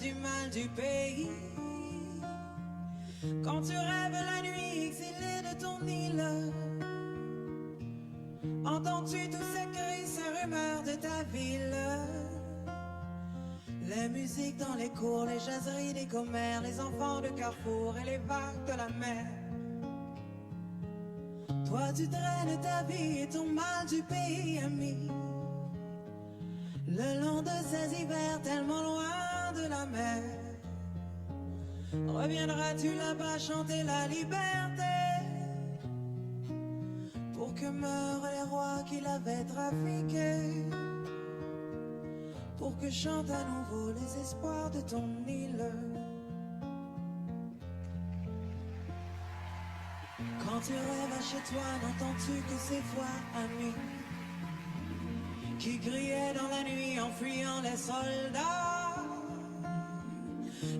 Du mal du pays. Quand tu rêves la nuit exilé de ton île, entends-tu tous ces cris, ces rumeurs de ta ville? Les musiques dans les cours, les jaseries des commères, les enfants de Carrefour et les vagues de la mer. Toi tu traînes ta vie et ton mal du pays, ami, le long de ces hivers tellement loin de la mer. Reviendras-tu là-bas chanter la liberté, pour que meurent les rois qui l'avaient trafiqué, pour que chantent à nouveau les espoirs de ton île? Quand tu rêves chez toi, n'entends-tu que ces voix, amis, qui criaient dans la nuit en fuyant les soldats?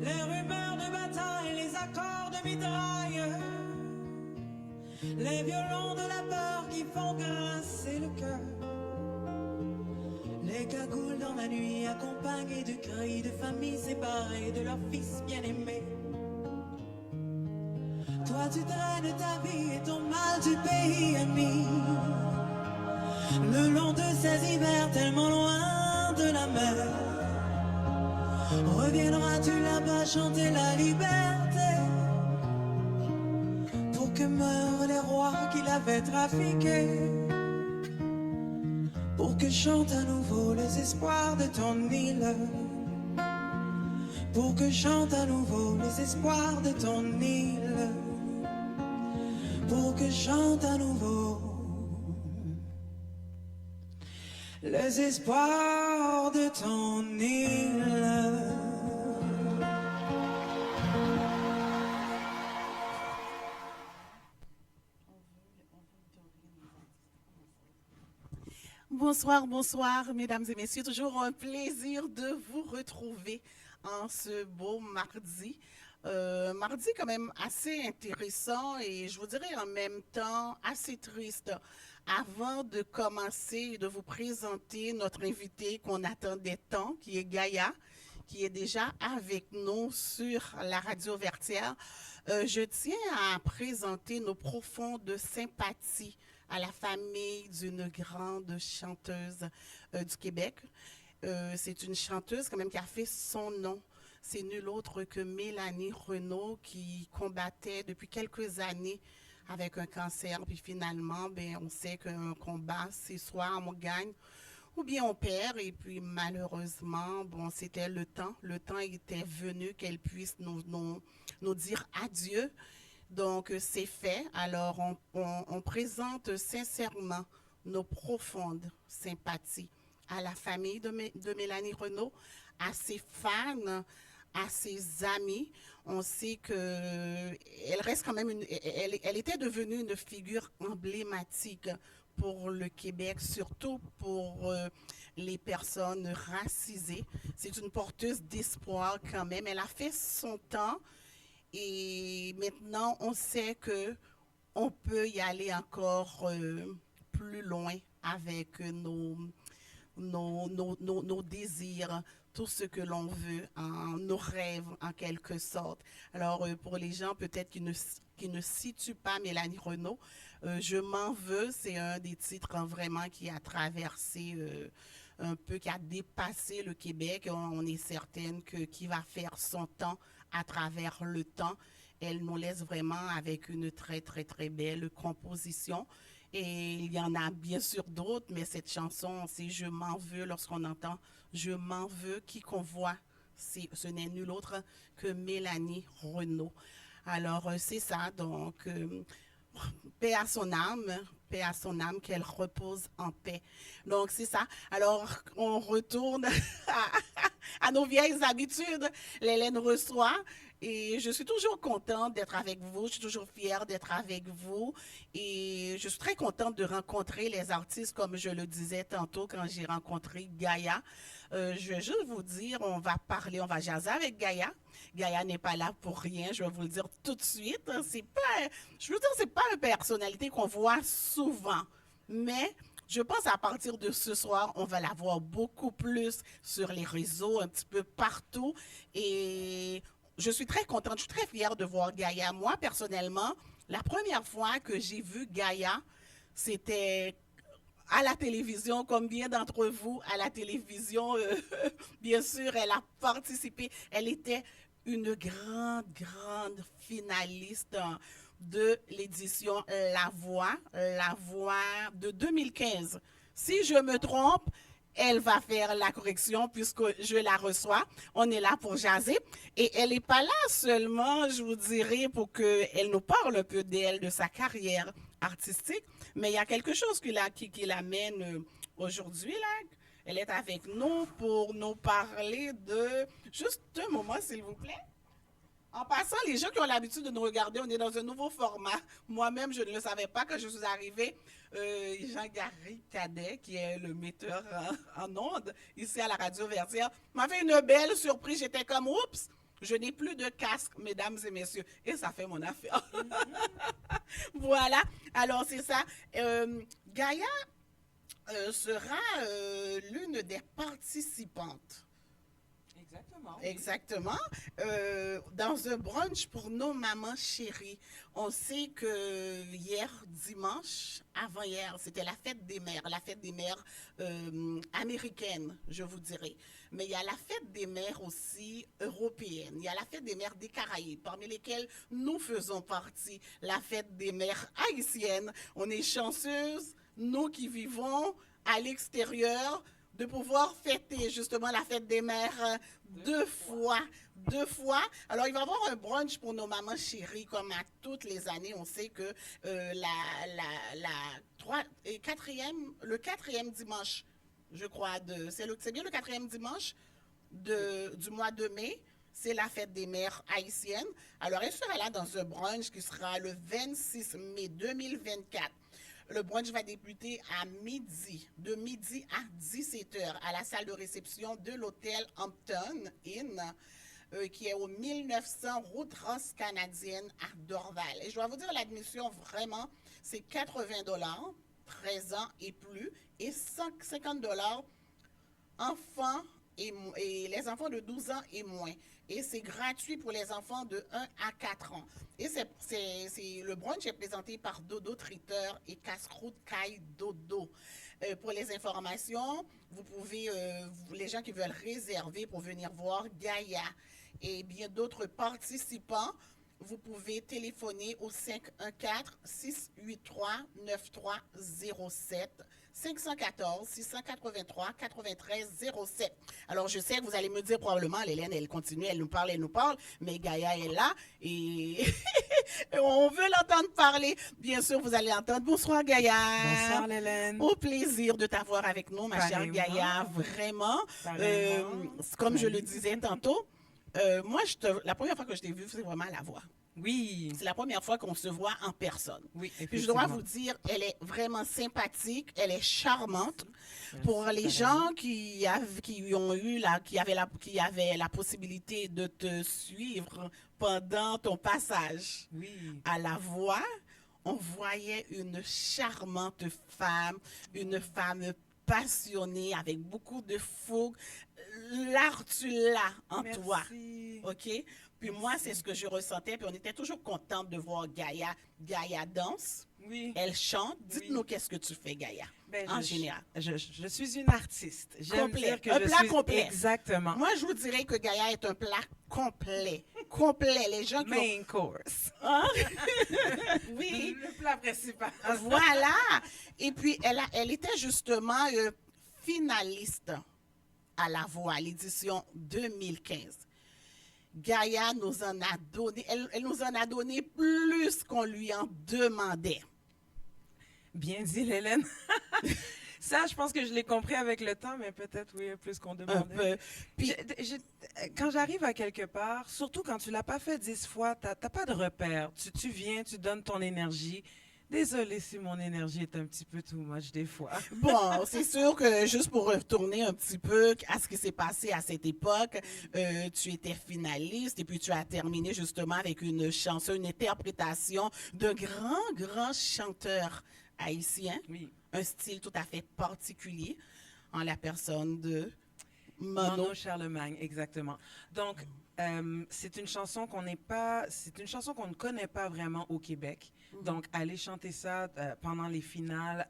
Les rumeurs de bataille, les accords de mitraille, les violons de la peur qui font grincer le cœur, les cagoules dans la nuit accompagnés de cris de familles séparées de leurs fils bien-aimés. Toi tu traînes ta vie et ton mal du pays, ami, le long de ces hivers tellement loin de la mer. Reviendras-tu là-bas chanter la liberté, pour que meurent les rois qui l'avaient trafiqué, pour que chantent à nouveau les espoirs de ton île, pour que chantent à nouveau les espoirs de ton île, pour que chantent à nouveau les espoirs de ton île. Bonsoir, bonsoir, mesdames et messieurs. Toujours un plaisir de vous retrouver en ce beau mardi. Mardi quand même assez intéressant et je vous dirais en même temps assez triste. Avant de commencer et de vous présenter notre invité qu'on attendait tant, qui est Gaïa, qui est déjà avec nous sur la radio Vertière, je tiens à présenter nos profondes sympathies à la famille d'une grande chanteuse du Québec. C'est une chanteuse quand même qui a fait son nom. C'est nul autre que Mélanie Renaud qui combattait depuis quelques années avec un cancer. Puis finalement, ben, on sait qu'un combat, c'est soit on gagne ou bien on perd. Et puis malheureusement, bon, c'était le temps. Le temps était venu qu'elle puisse nous dire adieu. Donc, c'est fait. Alors, on présente sincèrement nos profondes sympathies à la famille de Mélanie Renaud, à ses fans, à ses amis. On sait qu'elle reste quand même elle était devenue une figure emblématique pour le Québec, surtout pour les personnes racisées. C'est une porteuse d'espoir quand même. Elle a fait son temps et maintenant on sait que on peut y aller encore plus loin avec nos désirs, tout ce que l'on veut, nos rêves en quelque sorte. Alors pour les gens peut-être qui ne situent pas Mélanie Renaud, Je m'en veux, c'est un des titres vraiment qui a traversé un peu, qui a dépassé le Québec. On est certaine que qui va faire son temps à travers le temps. Elle nous laisse vraiment avec une très très très belle composition. Et il y en a bien sûr d'autres, mais cette chanson, c'est Je m'en veux. Lorsqu'on entend Je m'en veux, qui qu'on voit, ce n'est nul autre que Mélanie Renaud. Alors, c'est ça. Donc, paix à son âme, qu'elle repose en paix. Donc, c'est ça. Alors, on retourne à nos vieilles habitudes. L'Hélène reçoit. Et je suis toujours contente d'être avec vous. Je suis toujours fière d'être avec vous. Et je suis très contente de rencontrer les artistes, comme je le disais tantôt quand j'ai rencontré Gaïa. Je vais juste vous dire, on va parler, on va jaser avec Gaïa. Gaïa n'est pas là pour rien, je vais vous le dire tout de suite. C'est pas, je veux dire, c'est pas une personnalité qu'on voit souvent. Mais je pense à partir de ce soir, on va la voir beaucoup plus sur les réseaux, un petit peu partout. Et je suis très contente, je suis très fière de voir Gaïa. Moi, personnellement, la première fois que j'ai vu Gaïa, c'était à la télévision, comme bien d'entre vous, à la télévision, bien sûr, elle a participé. Elle était une grande finaliste de l'édition La Voix de 2015. Si je me trompe, elle va faire la correction puisque je la reçois. On est là pour jaser. Et elle n'est pas là seulement, je vous dirais, pour qu'elle nous parle un peu d'elle, de sa carrière artistique, mais il y a quelque chose qui l'amène aujourd'hui, là. Elle est avec nous pour nous parler de... Juste un moment, s'il vous plaît. En passant, les gens qui ont l'habitude de nous regarder, on est dans un nouveau format. Moi-même, je ne le savais pas quand je suis arrivée. Jean-Gary Cadet, qui est le metteur en ondes ici à la Radio Vertière, m'a fait une belle surprise. J'étais comme, oups, je n'ai plus de casque, mesdames et messieurs. Et ça fait mon affaire. Voilà. Alors, c'est ça. Gaïa sera l'une des participantes. Exactement. Exactement. Dans un brunch pour nos mamans chéries. On sait que hier, dimanche, avant-hier, c'était la fête des mères américaines, je vous dirais. Mais il y a la fête des mères aussi européenne. Il y a la fête des mères des Caraïbes, parmi lesquelles nous faisons partie. La fête des mères haïtiennes. On est chanceuses, nous qui vivons à l'extérieur, de pouvoir fêter justement la fête des mères deux fois. Alors, il va y avoir un brunch pour nos mamans chéries, comme à toutes les années. On sait que le quatrième dimanche, je crois, c'est bien le quatrième dimanche du mois de mai, c'est la fête des mères haïtiennes. Alors, elle sera là dans un brunch qui sera le 26 mai 2024. Le brunch va débuter à midi, de midi à 17h, à la salle de réception de l'hôtel Hampton Inn, qui est au 1900 route transcanadienne à Dorval. Et je dois vous dire, l'admission, vraiment, c'est 80 $, 13 ans et plus, et 50 $, enfants et les enfants de 12 ans et moins. Et c'est gratuit pour les enfants de 1 à 4 ans. Et le brunch est présenté par Dodo Traiteur et Casse-Croûte Caille Dodo. Pour les informations, vous pouvez, les gens qui veulent réserver pour venir voir Gaïa et bien d'autres participants, vous pouvez téléphoner au 514-683-9307. 514-683-9307. Alors, je sais que vous allez me dire probablement, Hélène, elle continue, elle nous parle, mais Gaïa est là et on veut l'entendre parler. Bien sûr, vous allez entendre. Bonsoir, Gaïa. Bonsoir, Hélène. Au plaisir de t'avoir avec nous, ma chère Gaïa, vraiment. Comme je le disais tantôt, moi, la première fois que je t'ai vue, c'est vraiment à la voix. Oui. C'est la première fois qu'on se voit en personne. Oui, puis je dois vous dire, elle est vraiment sympathique, elle est charmante. Merci. Pour les gens qui avaient la possibilité de te suivre pendant ton passage à la voix, on voyait une charmante femme, une femme passionnée, avec beaucoup de fougue. L'art, tu l'as en toi. OK? Puis moi, c'est ce que je ressentais. Puis on était toujours contente de voir Gaïa. Gaïa danse. Oui. Elle chante. Dites-nous qu'est-ce que tu fais, Gaïa, en général. Je suis une artiste. J'aime dire que un plat complet. Exactement. Moi, je vous dirais que Gaïa est un plat complet. Complet. Les gens qui Main course. Hein? Oui. Le plat principal. Voilà. Et puis, elle était justement finaliste à la voix, à l'édition 2015. Gaïa nous en a donné, elle nous en a donné plus qu'on lui en demandait. Bien dit, Hélène. Ça, je pense que je l'ai compris avec le temps, mais peut-être, oui, plus qu'on demandait. Un peu. Puis, quand j'arrive à quelque part, surtout quand tu l'as pas fait 10 fois, t'as pas de repère. Tu viens, tu donnes ton énergie. Désolée si mon énergie est un petit peu too much des fois. Bon, c'est sûr que juste pour retourner un petit peu à ce qui s'est passé à cette époque, tu étais finaliste et puis tu as terminé justement avec une chanson, une interprétation d'un grand chanteur haïtien. Oui. un style tout à fait particulier en la personne de Mano. Mano Charlemagne, exactement. Donc, c'est une chanson c'est une chanson qu'on ne connaît pas vraiment au Québec. Donc, aller chanter ça pendant les finales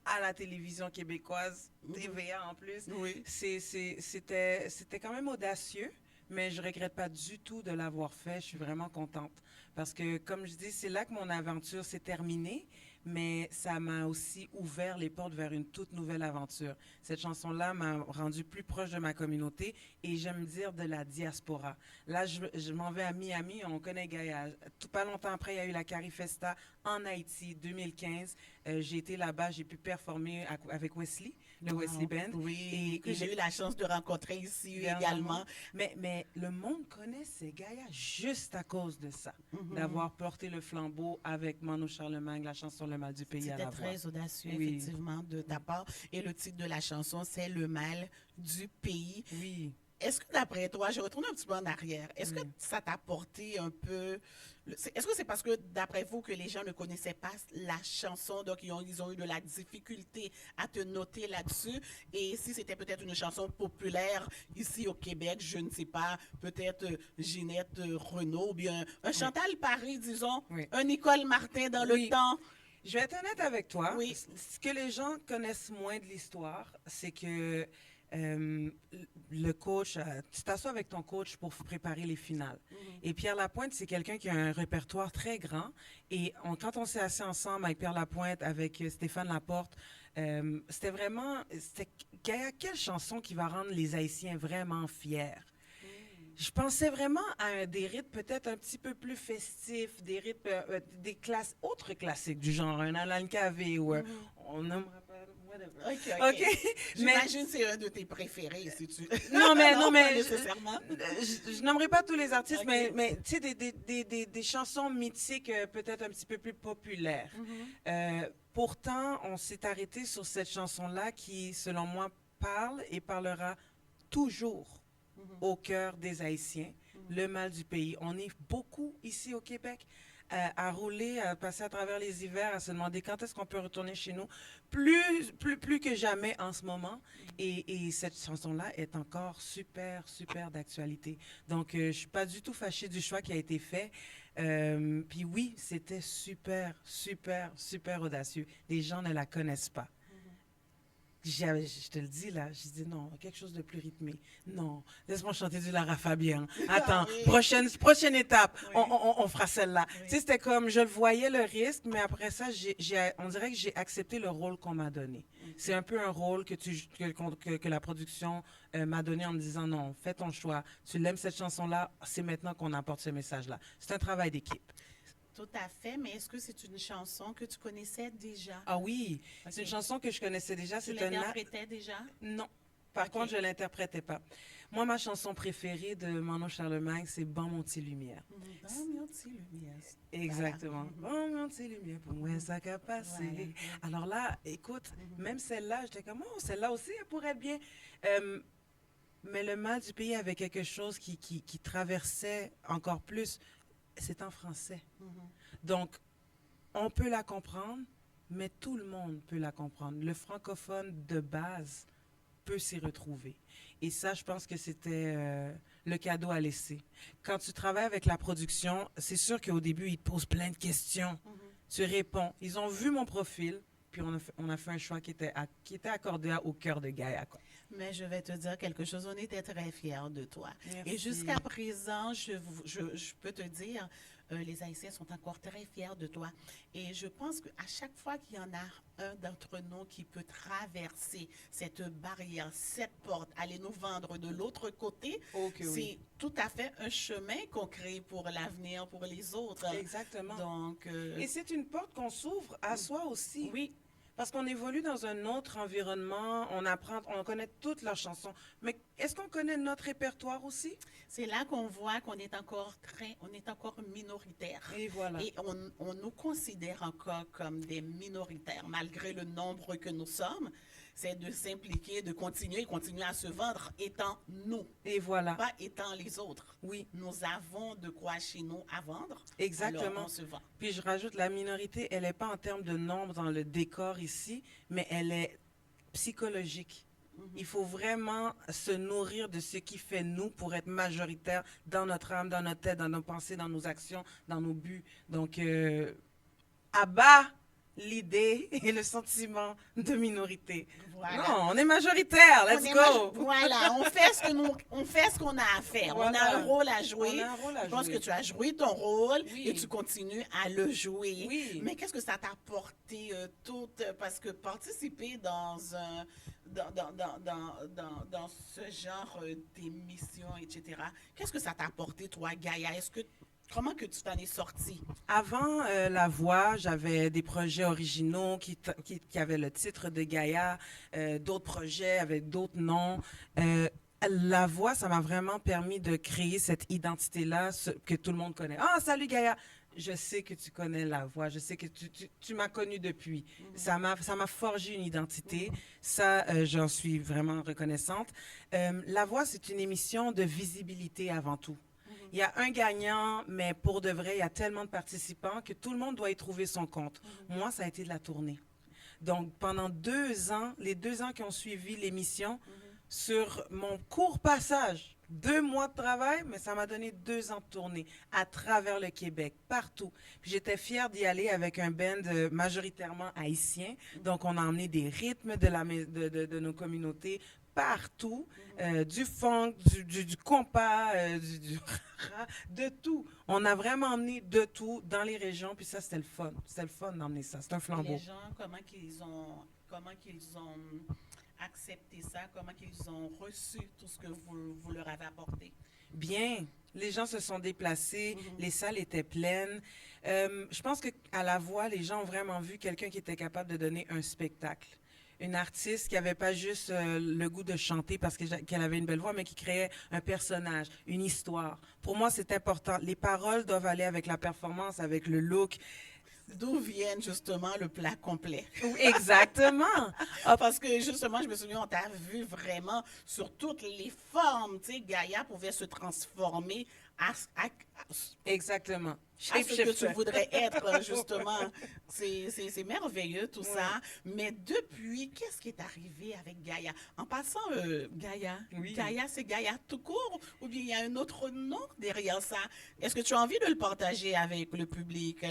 à la télévision québécoise, TVA en plus, Oui. c'était quand même audacieux, mais je regrette pas du tout de l'avoir fait. Je suis vraiment contente parce que, comme je dis, c'est là que mon aventure s'est terminée, mais ça m'a aussi ouvert les portes vers une toute nouvelle aventure. Cette chanson-là m'a rendu plus proche de ma communauté et j'aime dire de la diaspora. Là, je m'en vais à Miami, on connaît Gaïa. Tout pas longtemps après, il y a eu la Carifesta en Haïti, 2015. J'ai été là-bas, j'ai pu performer avec Wesley, le Wesley Band. Oui, que et j'ai eu la chance de rencontrer ici également. Dernièrement. Mais le monde connaît ces Gaïa juste à cause de ça, d'avoir porté le flambeau avec Mano Charlemagne, la chanson Le Mal du Pays à C'était la voix. très audacieux, Oui. effectivement, de ta part. Et le titre de la chanson, c'est Le mal du pays. Oui. Est-ce que d'après toi, je retourne un petit peu en arrière, est-ce que ça t'a apporté un peu... Est-ce que c'est parce que d'après vous que les gens ne connaissaient pas la chanson, donc ils ont eu de la difficulté à te noter là-dessus? Et si c'était peut-être une chanson populaire ici au Québec, je ne sais pas, peut-être Ginette Renault, ou bien un Chantal Paris, disons, Oui. un Nicole Martin dans Oui. le temps. Je vais être honnête avec toi. Oui. Ce que les gens connaissent moins de l'histoire, c'est que le coach, tu t'assois avec ton coach pour préparer les finales. Et Pierre Lapointe, c'est quelqu'un qui a un répertoire très grand. Et quand on s'est assis ensemble avec Pierre Lapointe, avec Stéphane Laporte, c'était vraiment, quelle chanson qui va rendre les Haïtiens vraiment fiers? Je pensais vraiment à des rythmes peut-être un petit peu plus festifs, des rythmes, autres classiques du genre un Alan Cavé ou on n'aimera pas, whatever. OK. J'imagine que c'est un de tes préférés, si tu... Non, mais pas nécessairement. je n'aimerai pas tous les artistes, OK. mais tu sais, des chansons mythiques peut-être un petit peu plus populaires. Pourtant, on s'est arrêté sur cette chanson-là qui, selon moi, parle et parlera toujours au cœur des Haïtiens, le mal du pays. On est beaucoup ici au Québec à rouler, à passer à travers les hivers, à se demander quand est-ce qu'on peut retourner chez nous, plus que jamais en ce moment. Et cette chanson-là est encore super, super d'actualité. Donc, je suis pas du tout fâchée du choix qui a été fait. Puis oui, c'était super, super, super audacieux. Les gens ne la connaissent pas. Je te le dis là, je dis non, quelque chose de plus rythmé. Non, laisse-moi chanter du Lara Fabian. Attends, oui. prochaine étape, Oui. on fera celle-là. Oui. Tu sais, c'était comme, je le voyais le risque, mais après ça, on dirait que j'ai accepté le rôle qu'on m'a donné. C'est un peu un rôle que la production m'a donné en me disant non, fais ton choix. Tu l'aimes cette chanson-là, c'est maintenant qu'on apporte ce message-là. C'est un travail d'équipe. Tout à fait, mais est-ce que c'est une chanson que tu connaissais déjà? Ah oui, Ok. c'est une chanson que je connaissais déjà. Tu C'est un l'interprétais déjà? Non. Par Ok. contre, je l'interprétais pas. Moi, ma chanson préférée de Mano Charlemagne, c'est Bon mon petit lumière. Dans mon petit lumière. Exactement. Bon mon petit lumière, pour moi, ça qu'a passé. Voilà. Alors là, écoute, même celle-là, j'étais comme, oh, celle-là aussi, elle pourrait être bien. Mais le mal du pays avait quelque chose qui traversait encore plus. C'est en français. Donc, on peut la comprendre, mais tout le monde peut la comprendre. Le francophone de base peut s'y retrouver. Et ça, je pense que c'était le cadeau à laisser. Quand tu travailles avec la production, c'est sûr qu'au début, ils te posent plein de questions. Tu réponds. Ils ont vu mon profil, puis on a fait un choix qui était accordé au cœur de Gaïa, quoi. Mais je vais te dire quelque chose, on était très fiers de toi. Merci. Et jusqu'à présent, je peux te dire, les Haïtiens sont encore très fiers de toi. Et je pense qu'à chaque fois qu'il y en a un d'entre nous qui peut traverser cette barrière, cette porte, aller nous vendre de l'autre côté, Oh que oui. c'est tout à fait un chemin qu'on crée pour l'avenir, pour les autres. Exactement. Donc, Et c'est une porte qu'on s'ouvre à soi aussi. oui, Parce qu'on évolue dans un autre environnement, on apprend, on connaît toutes leurs chansons. Mais est-ce qu'on connaît notre répertoire aussi? c'est là qu'on voit qu'on est encore minoritaire. Et voilà. Et on nous considère encore comme des minoritaires, malgré le nombre que nous sommes. c'est de s'impliquer, de continuer à se vendre étant nous, Et voilà. pas étant les autres. Oui, Nous avons de quoi chez nous à vendre. exactement. Alors, on se vend. Puis je rajoute, la minorité, elle n'est pas en termes de nombre dans le décor ici, mais elle est psychologique. Il faut vraiment se nourrir de ce qui fait nous pour être majoritaire dans notre âme, dans notre tête, dans nos pensées, dans nos actions, dans nos buts. Donc, à bas l'idée et le sentiment de minorité. Voilà. Non, on est majoritaire, On let's est go! Voilà, on fait ce qu'on a à faire. On a Voilà. un rôle à jouer. On a un rôle à Je pense jouer. que tu as joué ton rôle Oui. et tu continues à le jouer. Oui. Mais qu'est-ce que ça t'a apporté parce que participer dans un dans ce genre d'émission, etc. Qu'est-ce que ça t'a apporté, toi, Gaïa? Comment que tu t'en es sorti? Avant La Voix, j'avais des projets originaux qui avaient le titre de Gaïa, d'autres projets avec d'autres noms. La Voix, ça m'a vraiment permis de créer cette identité-là que tout le monde connaît. Ah, salut Gaïa! Je sais que tu connais La Voix, je sais que tu m'as connue depuis. Ça m'a forgé une identité. Ça, j'en suis vraiment reconnaissante. La Voix, c'est une émission de visibilité avant tout. Il y a un gagnant, mais pour de vrai, il y a tellement de participants que tout le monde doit y trouver son compte. Moi, ça a été de la tournée. Donc, pendant 2 ans, les 2 ans qui ont suivi l'émission, sur mon court passage, 2 mois de travail, mais ça m'a donné 2 ans de tournée à travers le Québec, partout. Puis j'étais fière d'y aller avec un band majoritairement haïtien. Donc, on a emmené des rythmes de nos communautés partout, du funk, du compas, du de tout. On a vraiment emmené de tout dans les régions, puis ça, c'était le fun. C'était le fun d'emmener ça. C'est un flambeau. Les gens, comment qu'ils ont accepté ça? Comment qu'ils ont reçu tout ce que vous leur avez apporté? Bien. Les gens se sont déplacés, les salles étaient pleines. Je pense qu'à La Voix, les gens ont vraiment vu quelqu'un qui était capable de donner un spectacle. Une artiste qui n'avait pas juste le goût de chanter parce qu'elle avait une belle voix, mais qui créait un personnage, une histoire. Pour moi, c'est important. Les paroles doivent aller avec la performance, avec le look. D'où vient justement le plat complet? Exactement. Parce que justement, je me souviens, on t'a vu vraiment sur toutes les formes. Tu sais, Gaïa pouvait se transformer à Exactement. ce que tu voudrais être, justement. C'est merveilleux, tout ça. Mais depuis, qu'est-ce qui est arrivé avec Gaïa? En passant, Gaïa, Oui. Gaïa, c'est Gaïa tout court? Ou bien il y a un autre nom derrière ça? Est-ce que tu as envie de le partager avec le public?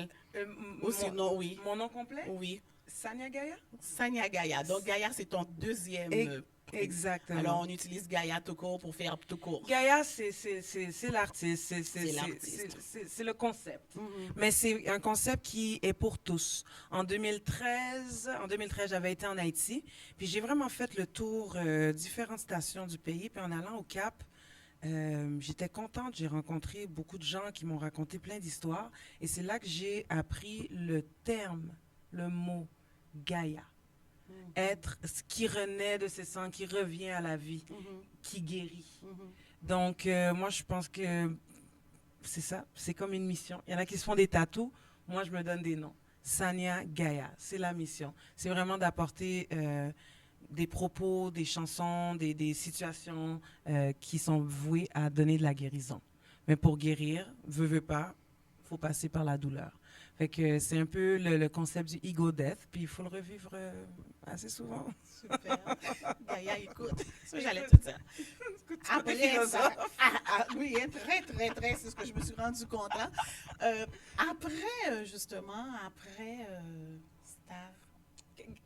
Ou sinon, oui. Mon nom complet? Oui. Sania Gaïa? Sania Gaïa. Donc, Gaïa, c'est ton deuxième. Exactement. Alors, on utilise Gaïa tout court pour faire tout court. Gaïa, c'est l'artiste, l'artiste. c'est le concept. Mais c'est un concept qui est pour tous. En 2013, j'avais été en Haïti, puis j'ai vraiment fait le tour différentes stations du pays, puis en allant au Cap, j'étais contente, j'ai rencontré beaucoup de gens qui m'ont raconté plein d'histoires, et c'est là que j'ai appris le terme, le mot Gaïa. Être ce qui renaît de ses cendres, qui revient à la vie, qui guérit. Donc, moi, je pense que c'est ça, c'est comme une mission. Il y en a qui se font des tatous, moi, je me donne des noms. Sania Gaïa, c'est la mission. C'est vraiment d'apporter des propos, des chansons, des situations qui sont vouées à donner de la guérison. Mais pour guérir, veux pas, il faut passer par la douleur. Fait que c'est un peu le concept du ego death, puis il faut le revivre assez souvent. Super. Gaïa, écoute, ça, j'allais te dire. Après ça, oui, hein, très, c'est ce que je me suis rendu compte. Après, justement, Star,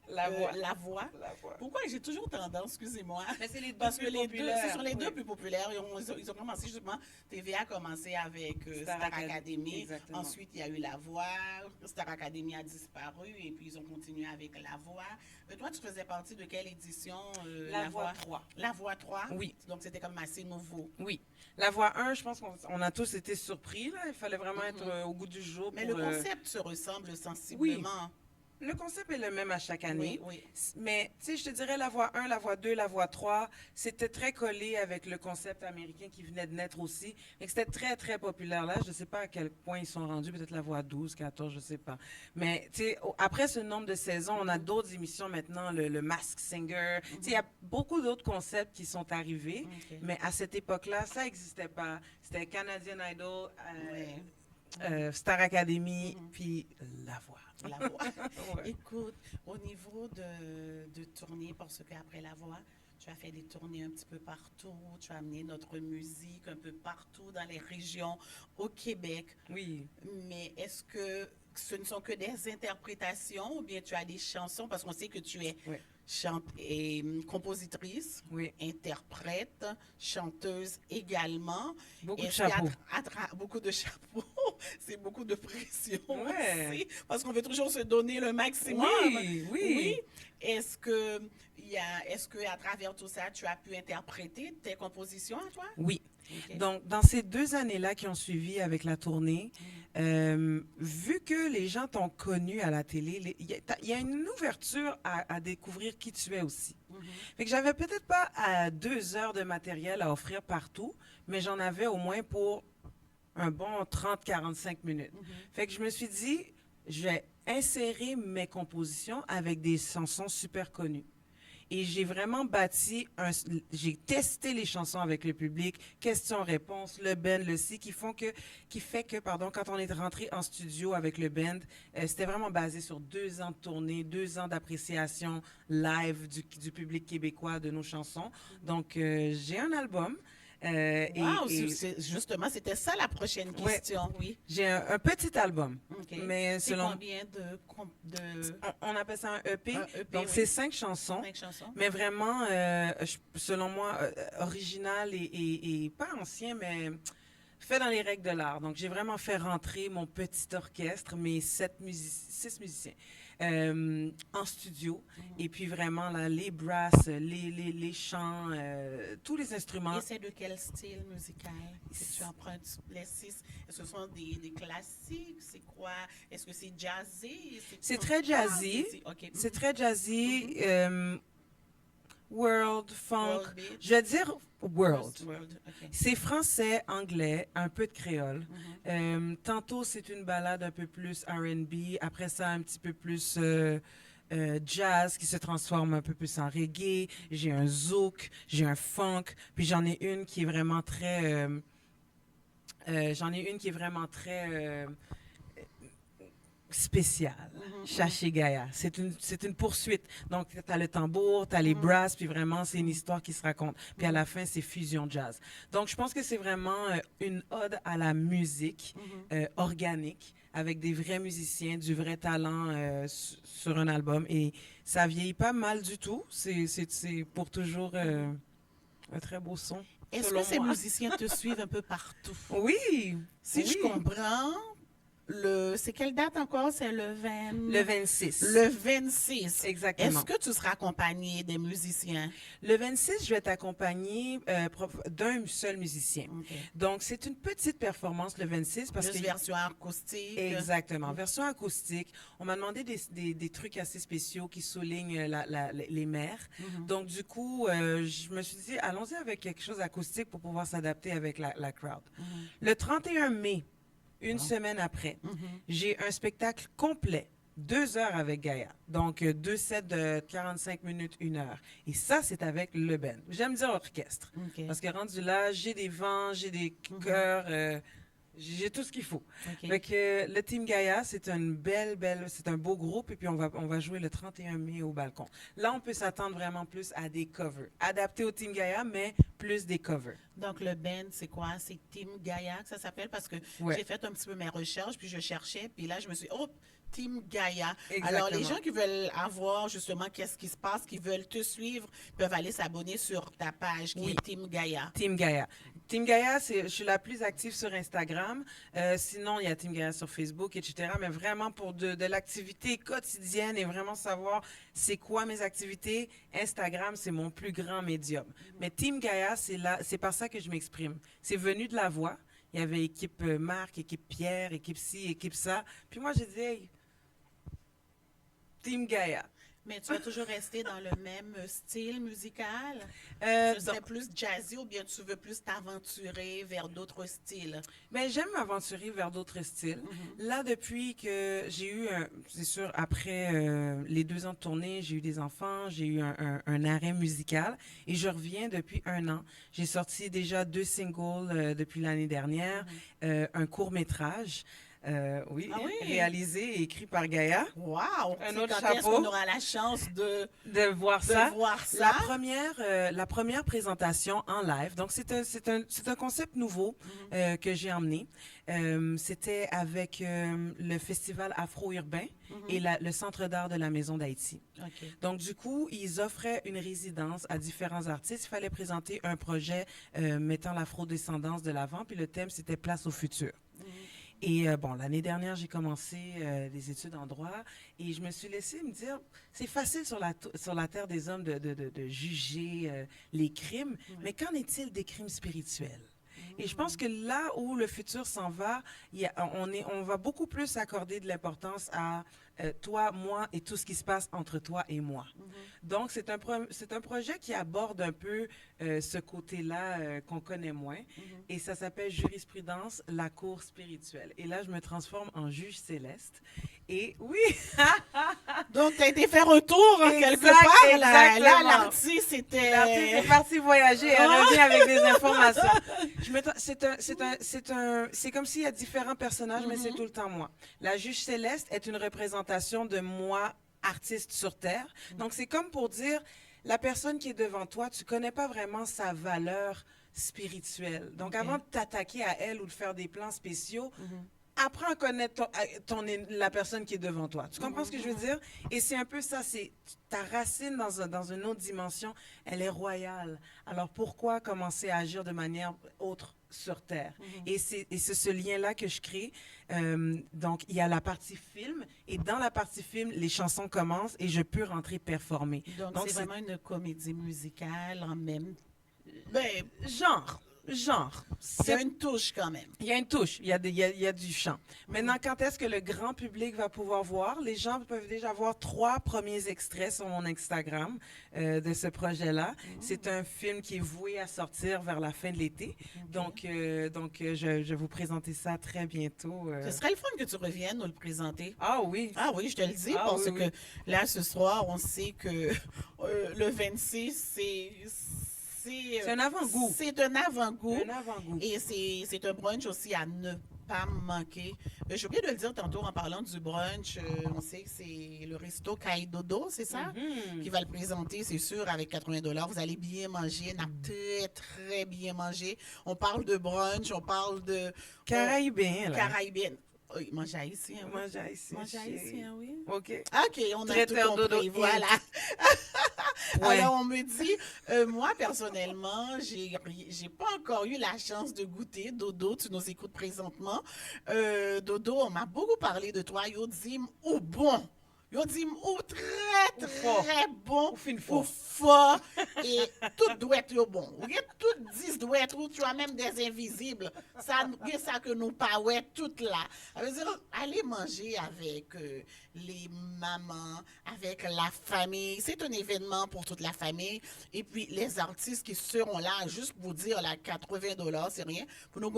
La voix. La Voix. La voix. Pourquoi j'ai toujours tendance, excusez-moi, Mais c'est les deux parce que plus les deux, populaires, ce sont les deux oui. plus populaires. Ils ont commencé justement, TVA a commencé avec Star Academy. Exactement. Ensuite, il y a eu La Voix. Star Academy a disparu et puis ils ont continué avec La Voix. Toi, tu faisais partie de quelle édition? La Voix 3. La Voix 3? Oui. Donc, c'était comme assez nouveau. Oui. La voix 1, je pense qu'on a tous été surpris. Là. Il fallait vraiment être au goût du jour. Mais pour, le concept se ressemble sensiblement. Le concept est le même à chaque année. Oui. Mais, tu sais, je te dirais la voix 1, la voix 2, la voix 3, c'était très collé avec le concept américain qui venait de naître aussi. Et c'était très, très populaire là. Je ne sais pas à quel point ils sont rendus, peut-être la voix 12, 14, je ne sais pas. Mais, tu sais, après ce nombre de saisons, on a d'autres émissions maintenant, le Mask Singer. Tu sais, il y a beaucoup d'autres concepts qui sont arrivés. OK. Mais à cette époque-là, ça n'existait pas. C'était Canadian Idol, Star Academy, puis La Voix. La voix. Ouais. Écoute, au niveau de tournées, parce qu'après la voix, tu as fait des tournées un petit peu partout, tu as amené notre musique un peu partout dans les régions au Québec. Oui. Mais est-ce que ce ne sont que des interprétations ou bien tu as des chansons? Parce qu'on sait que tu es Oui. compositrice, Oui. interprète, chanteuse également. Beaucoup de Est-ce qu'à chapeaux. beaucoup de chapeaux, c'est beaucoup de pression Ouais. aussi, parce qu'on veut toujours se donner le maximum. Oui. Est-ce que à travers tout ça, tu as pu interpréter tes compositions à toi? Oui. Ok. Donc, dans ces 2 années-là qui ont suivi avec la tournée, vu que les gens t'ont connu à la télé, il y a une ouverture à découvrir qui tu es aussi. Fait que j'avais peut-être pas 2 heures de matériel à offrir partout, mais j'en avais au moins pour un bon 30-45 minutes. Fait que je me suis dit, je vais insérer mes compositions avec des chansons super connues. Et j'ai vraiment j'ai testé les chansons avec le public, questions-réponses, le band, le ci, qui fait que, quand on est rentré en studio avec le band, c'était vraiment basé sur 2 ans de tournée, 2 ans d'appréciation live du public québécois de nos chansons. Donc, j'ai un album. Wow, justement, c'était ça la prochaine question, oui. J'ai un petit album, Ok. mais C'est selon... combien de On appelle ça un EP. Un EP, Donc, oui. c'est 5 chansons. 5 chansons? Mais vraiment, selon moi, original et pas ancien, mais fait dans les règles de l'art. Donc, j'ai vraiment fait rentrer mon petit orchestre, mes 6 musiciens, en studio. Et puis vraiment, là, les brasses, les chants, tous les instruments. Et c'est de quel style musical que tu empruntes les 6? Est-ce que ce sont des classiques? C'est quoi? Est-ce que c'est jazzy? C'est très jazzy. OK. C'est très jazzy. World, funk. World beat. Je vais dire world. World, OK. C'est français, anglais, un peu de créole. Tantôt, c'est une balade un peu plus R&B. Après ça, un petit peu plus jazz qui se transforme un peu plus en reggae. J'ai un zouk, j'ai un funk. Puis j'en ai une qui est vraiment très... spéciale. Chaché Gaïa. C'est une poursuite. Donc, tu as le tambour, tu as les brasses, puis vraiment, c'est une histoire qui se raconte. Puis à la fin, c'est fusion jazz. Donc, je pense que c'est vraiment une ode à la musique organique, avec des vrais musiciens, du vrai talent sur un album. Et ça vieillit pas mal du tout. C'est pour toujours un très beau son. Est-ce selon que ces moi. musiciens te suivent un peu partout? Oui! Si je oui. comprends, c'est quelle date encore? C'est le 20... Le 26. Le 26. Exactement. Est-ce que tu seras accompagné des musiciens? Le 26, je vais t'accompagner d'un seul musicien. OK. Donc, c'est une petite performance le 26 parce Plus que... version acoustique. Exactement. Version acoustique. On m'a demandé des trucs assez spéciaux qui soulignent les mers. Donc, du coup, je me suis dit, allons-y avec quelque chose acoustique pour pouvoir s'adapter avec la crowd. Le 31 mai, une semaine après, j'ai un spectacle complet. 2 heures avec Gaïa. Donc, 2 sets de 45 minutes, 1 heure. Et ça, c'est avec le band. J'aime dire orchestre. OK. Parce que rendu là, j'ai des vents, j'ai des chœurs, j'ai tout ce qu'il faut. OK. Fait que le Team Gaïa, c'est c'est un beau groupe. Et puis, on va jouer le 31 mai au balcon. Là, on peut s'attendre vraiment plus à des covers. Adaptés au Team Gaïa, mais plus des covers. Donc, le band, c'est quoi? C'est Team Gaïa que ça s'appelle? Parce que Ouais. j'ai fait un petit peu mes recherches, puis je cherchais, puis là, je me suis dit, oh, Team Gaïa. Exactement. Alors, les gens qui veulent avoir justement qu'est-ce qui se passe, qui veulent te suivre, peuvent aller s'abonner sur ta page qui Oui. est Team Gaïa. Team Gaïa. Team Gaïa, je suis la plus active sur Instagram. Sinon, il y a Team Gaïa sur Facebook, etc. Mais vraiment pour de l'activité quotidienne et vraiment savoir c'est quoi mes activités, Instagram, c'est mon plus grand médium. Mais Team Gaïa, c'est par ça que je m'exprime. C'est venu de la voix. Il y avait équipe Marc, équipe Pierre, équipe ci, équipe ça. Puis moi, j'ai dit, hey, Team Gaïa. Mais tu vas toujours rester dans le même style musical? Euh, Ce serait plus jazzy ou bien tu veux plus t'aventurer vers d'autres styles? Ben, j'aime m'aventurer vers d'autres styles. Là, depuis que j'ai eu, c'est sûr, après les 2 ans de tournée, j'ai eu des enfants, j'ai eu un arrêt musical et je reviens depuis 1 an. J'ai sorti déjà 2 singles depuis l'année dernière, un court-métrage, oui, Ah oui? réalisé et écrit par Gaïa. Wow! Un C'est autre quand est-ce chapeau. qu'on aura la chance De voir de ça. voir ça? La première présentation en live, donc c'est un concept nouveau que j'ai emmené. C'était avec le festival Afro-Urbain et le Centre d'art de la Maison d'Haïti. OK. Donc, du coup, ils offraient une résidence à différents artistes. Il fallait présenter un projet mettant l'afro-descendance de l'avant, puis le thème, c'était Place au futur. Et bon, l'année dernière, j'ai commencé des études en droit et je me suis laissée me dire, c'est facile sur la terre des hommes de juger les crimes, mais qu'en est-il des crimes spirituels? Et je pense que là où le futur s'en va, on va beaucoup plus accorder de l'importance à toi, moi et tout ce qui se passe entre toi et moi. Donc, c'est un projet qui aborde un peu ce côté-là qu'on connaît moins. Et ça s'appelle Jurisprudence, la cour spirituelle. Et là, je me transforme en juge céleste. Et oui, Donc, tu as été faire un tour quelque Exact, part. Là, exactement. l'artiste, c'était... l'artiste est parti voyager. Elle revient avec des informations. C'est comme s'il y a différents personnages, mais c'est tout le temps moi. La juge céleste est une représentation de moi, artiste sur Terre. Donc, c'est comme pour dire, la personne qui est devant toi, tu connais pas vraiment sa valeur spirituelle. Donc, avant de t'attaquer à elle ou de faire des plans spéciaux, apprends à connaître la personne qui est devant toi. Tu comprends ce que je veux dire? Et c'est un peu ça, c'est ta racine dans une autre dimension, elle est royale. Alors pourquoi commencer à agir de manière autre sur Terre? Et c'est ce lien-là que je crée. Donc, il y a la partie film, et dans la partie film, les chansons commencent et je peux rentrer performer. Donc, Donc, c'est vraiment une comédie musicale en même... Ben, genre. Il y a une touche quand même. Il y a une touche, il y a du chant. Maintenant, quand est-ce que le grand public va pouvoir voir? Les gens peuvent déjà voir 3 premiers extraits sur mon Instagram de ce projet-là. C'est un film qui est voué à sortir vers la fin de l'été. Donc, je vais vous présenter ça très bientôt. Ce serait le fun que tu reviennes nous le présenter. Ah oui. Ah oui, je te le dis, Ah parce oui, que oui. là, ce soir, on sait que le 26, C'est un avant-goût. C'est un avant-goût. Un avant-goût. Et c'est un brunch aussi à ne pas manquer. J'ai oublié de le dire tantôt en parlant du brunch. On sait que c'est le resto Kaidodo, c'est ça? Qui va le présenter, c'est sûr, avec 80 $. Vous allez bien manger, on a très, très bien mangé. On parle de brunch, on parle de... Caraïbien, là. Caraïbien. Oui, manger haïtien, oui. Manger haïtien, Manger chérie. haïtien, oui. OK. OK, on a tout Traiteur compris, Dodo voilà. Ouais. Alors, on me dit, moi, personnellement, j'ai pas encore eu la chance de goûter. Dodo, tu nous écoutes présentement. Dodo, on m'a beaucoup parlé de toi. Yo dit, ou bon. Yo dit, ou très, fort. très bon. Ou fin Ou fort. fort. Et tout doit être yo bon. Ou tout 10 doit être, ou tu as même des invisibles. Ça, ça que nous pas ouais, tout là. Ça veut dire, aller manger avec les mamans, avec la famille. C'est un événement pour toute la famille. Et puis, les artistes qui seront là, juste pour dire, là, 80 $, c'est rien. Pour nous,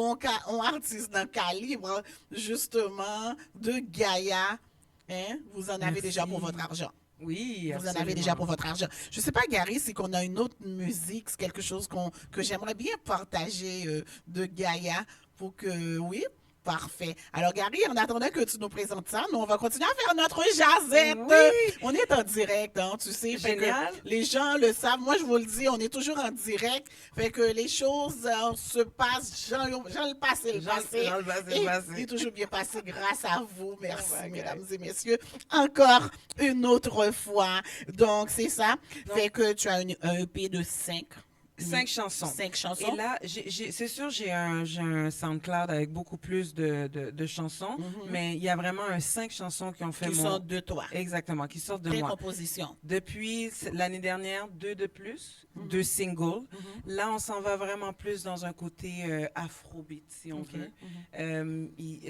on artiste d'un calibre, justement, de Gaïa. Hein? Vous en avez Merci. déjà pour votre argent. Oui, Vous en absolument. avez déjà pour votre argent. Je ne sais pas, Gary, si qu'on a une autre musique, c'est quelque chose que j'aimerais bien partager de Gaïa pour que, oui, parfait. Alors, Gary, en attendant que tu nous présentes ça, nous, on va continuer à faire notre jazette. Oui. On est en direct, hein, tu sais. Fait Génial. que les gens le savent. Moi, je vous le dis, on est toujours en direct. Fait que les choses se passent. Jean le passé, le passé. Jean le passé, le Et passé. c'est toujours bien passé grâce à vous. Merci, Oh my God. mesdames et messieurs. Encore une autre fois. Donc, c'est ça. Fait que tu as un EP de 5 5 chansons. 5 chansons. Et là, c'est sûr, j'ai un SoundCloud avec beaucoup plus de chansons, mais il y a vraiment 5 chansons qui ont fait qui sortent de toi. Exactement, qui sortent de Tes moi. compositions. Depuis l'année dernière, 2 de plus, 2 singles. Là, on s'en va vraiment plus dans un côté afrobeat, si on veut.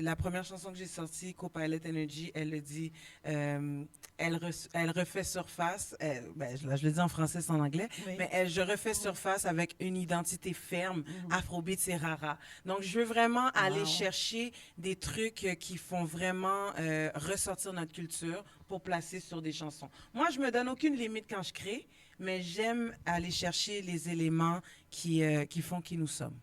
La première chanson que j'ai sortie, Copilot Energy, elle le dit, elle refait surface. Là, je le dis en français, c'est en anglais, Oui. mais je refais surface avec une identité ferme. Afrobeat, c'est rara. Donc, je veux vraiment aller chercher des trucs qui font vraiment ressortir notre culture pour placer sur des chansons. Moi, je me donne aucune limite quand je crée, mais j'aime aller chercher les éléments qui font qui nous sommes.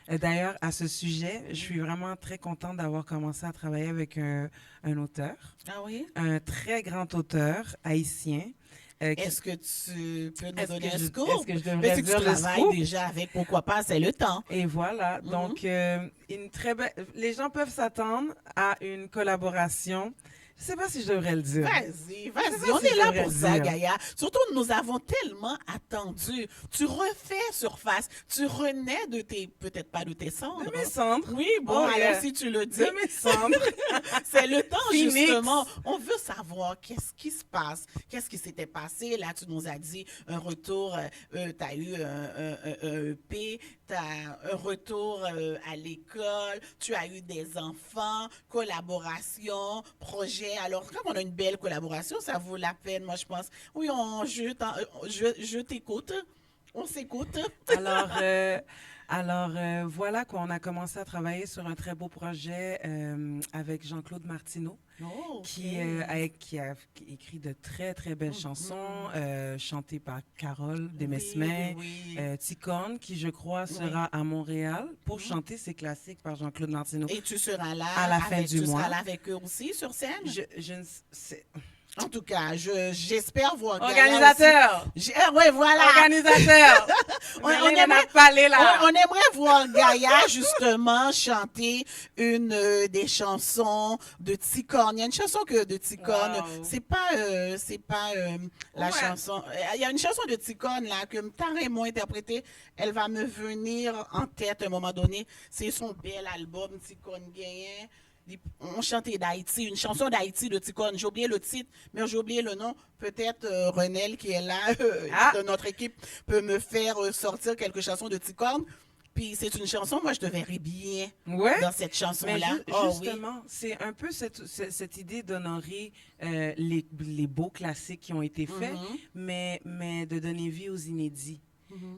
D'ailleurs, à ce sujet, je suis vraiment très contente d'avoir commencé à travailler avec un auteur, Ah oui? un très grand auteur haïtien. Est-ce que tu peux nous donner un scoop? Est-ce que je devrais Mais si tu dire le travailles scoop? déjà avec Pourquoi pas, c'est le temps. Et voilà, donc une très belle. Les gens peuvent s'attendre à une collaboration. Je sais pas si je devrais le dire. Vas-y, sais vas-y. pas On si est là je pour devrais ça, dire. Gaïa. Surtout, nous avons tellement attendu. Tu refais surface. Tu renais de tes, peut-être pas de tes cendres. De mes cendres. Oui, bon, Oh, alors yeah. si tu le dis, De mes cendres. c'est le temps, Phoenix. justement. On veut savoir qu'est-ce qui se passe, qu'est-ce qui s'était passé. Là, tu nous as dit un retour, tu as eu un EP, tu as un retour à l'école, tu as eu des enfants, collaboration, projet. Alors, comme on a une belle collaboration, ça vaut la peine, moi, je pense. Oui, je t'écoute. On s'écoute. Alors, voilà qu'on a commencé à travailler sur un très beau projet avec Jean-Claude Martineau, Oh, qui a écrit de très, très belles chansons, chantées par Carole Desmesmin, oui. Ticone, qui, je crois, sera à Montréal pour chanter ses classiques par Jean-Claude Martineau. Et tu seras là À la fin du tu mois. seras là avec eux aussi sur scène? Je ne sais. En tout cas, j'espère voir Gaïa Organisateur! aussi. Oui, voilà. Organisateur! On Mélène aimerait- n'a pas allé là. On aimerait voir Gaïa, justement, chanter une des chansons de Ticone. Il y a une chanson de Ticone. Wow. C'est pas la Ouais. chanson. Il y a une chanson de Ticone, là, que Tara et moi interprétée. Elle va me venir en tête à un moment donné. C'est son bel album, Ticone Gayen. On chantait d'Haïti, une chanson d'Haïti de Ticone. J'ai oublié le titre, mais j'ai oublié le nom. Peut-être Renel, qui est là, de notre équipe, peut me faire sortir quelques chansons de Ticone. Puis c'est une chanson, moi, je te verrais bien Ouais. dans cette Mais chanson-là. Oh, oui. justement, c'est un peu cette idée d'honorer les beaux classiques qui ont été faits, mais de donner vie aux inédits.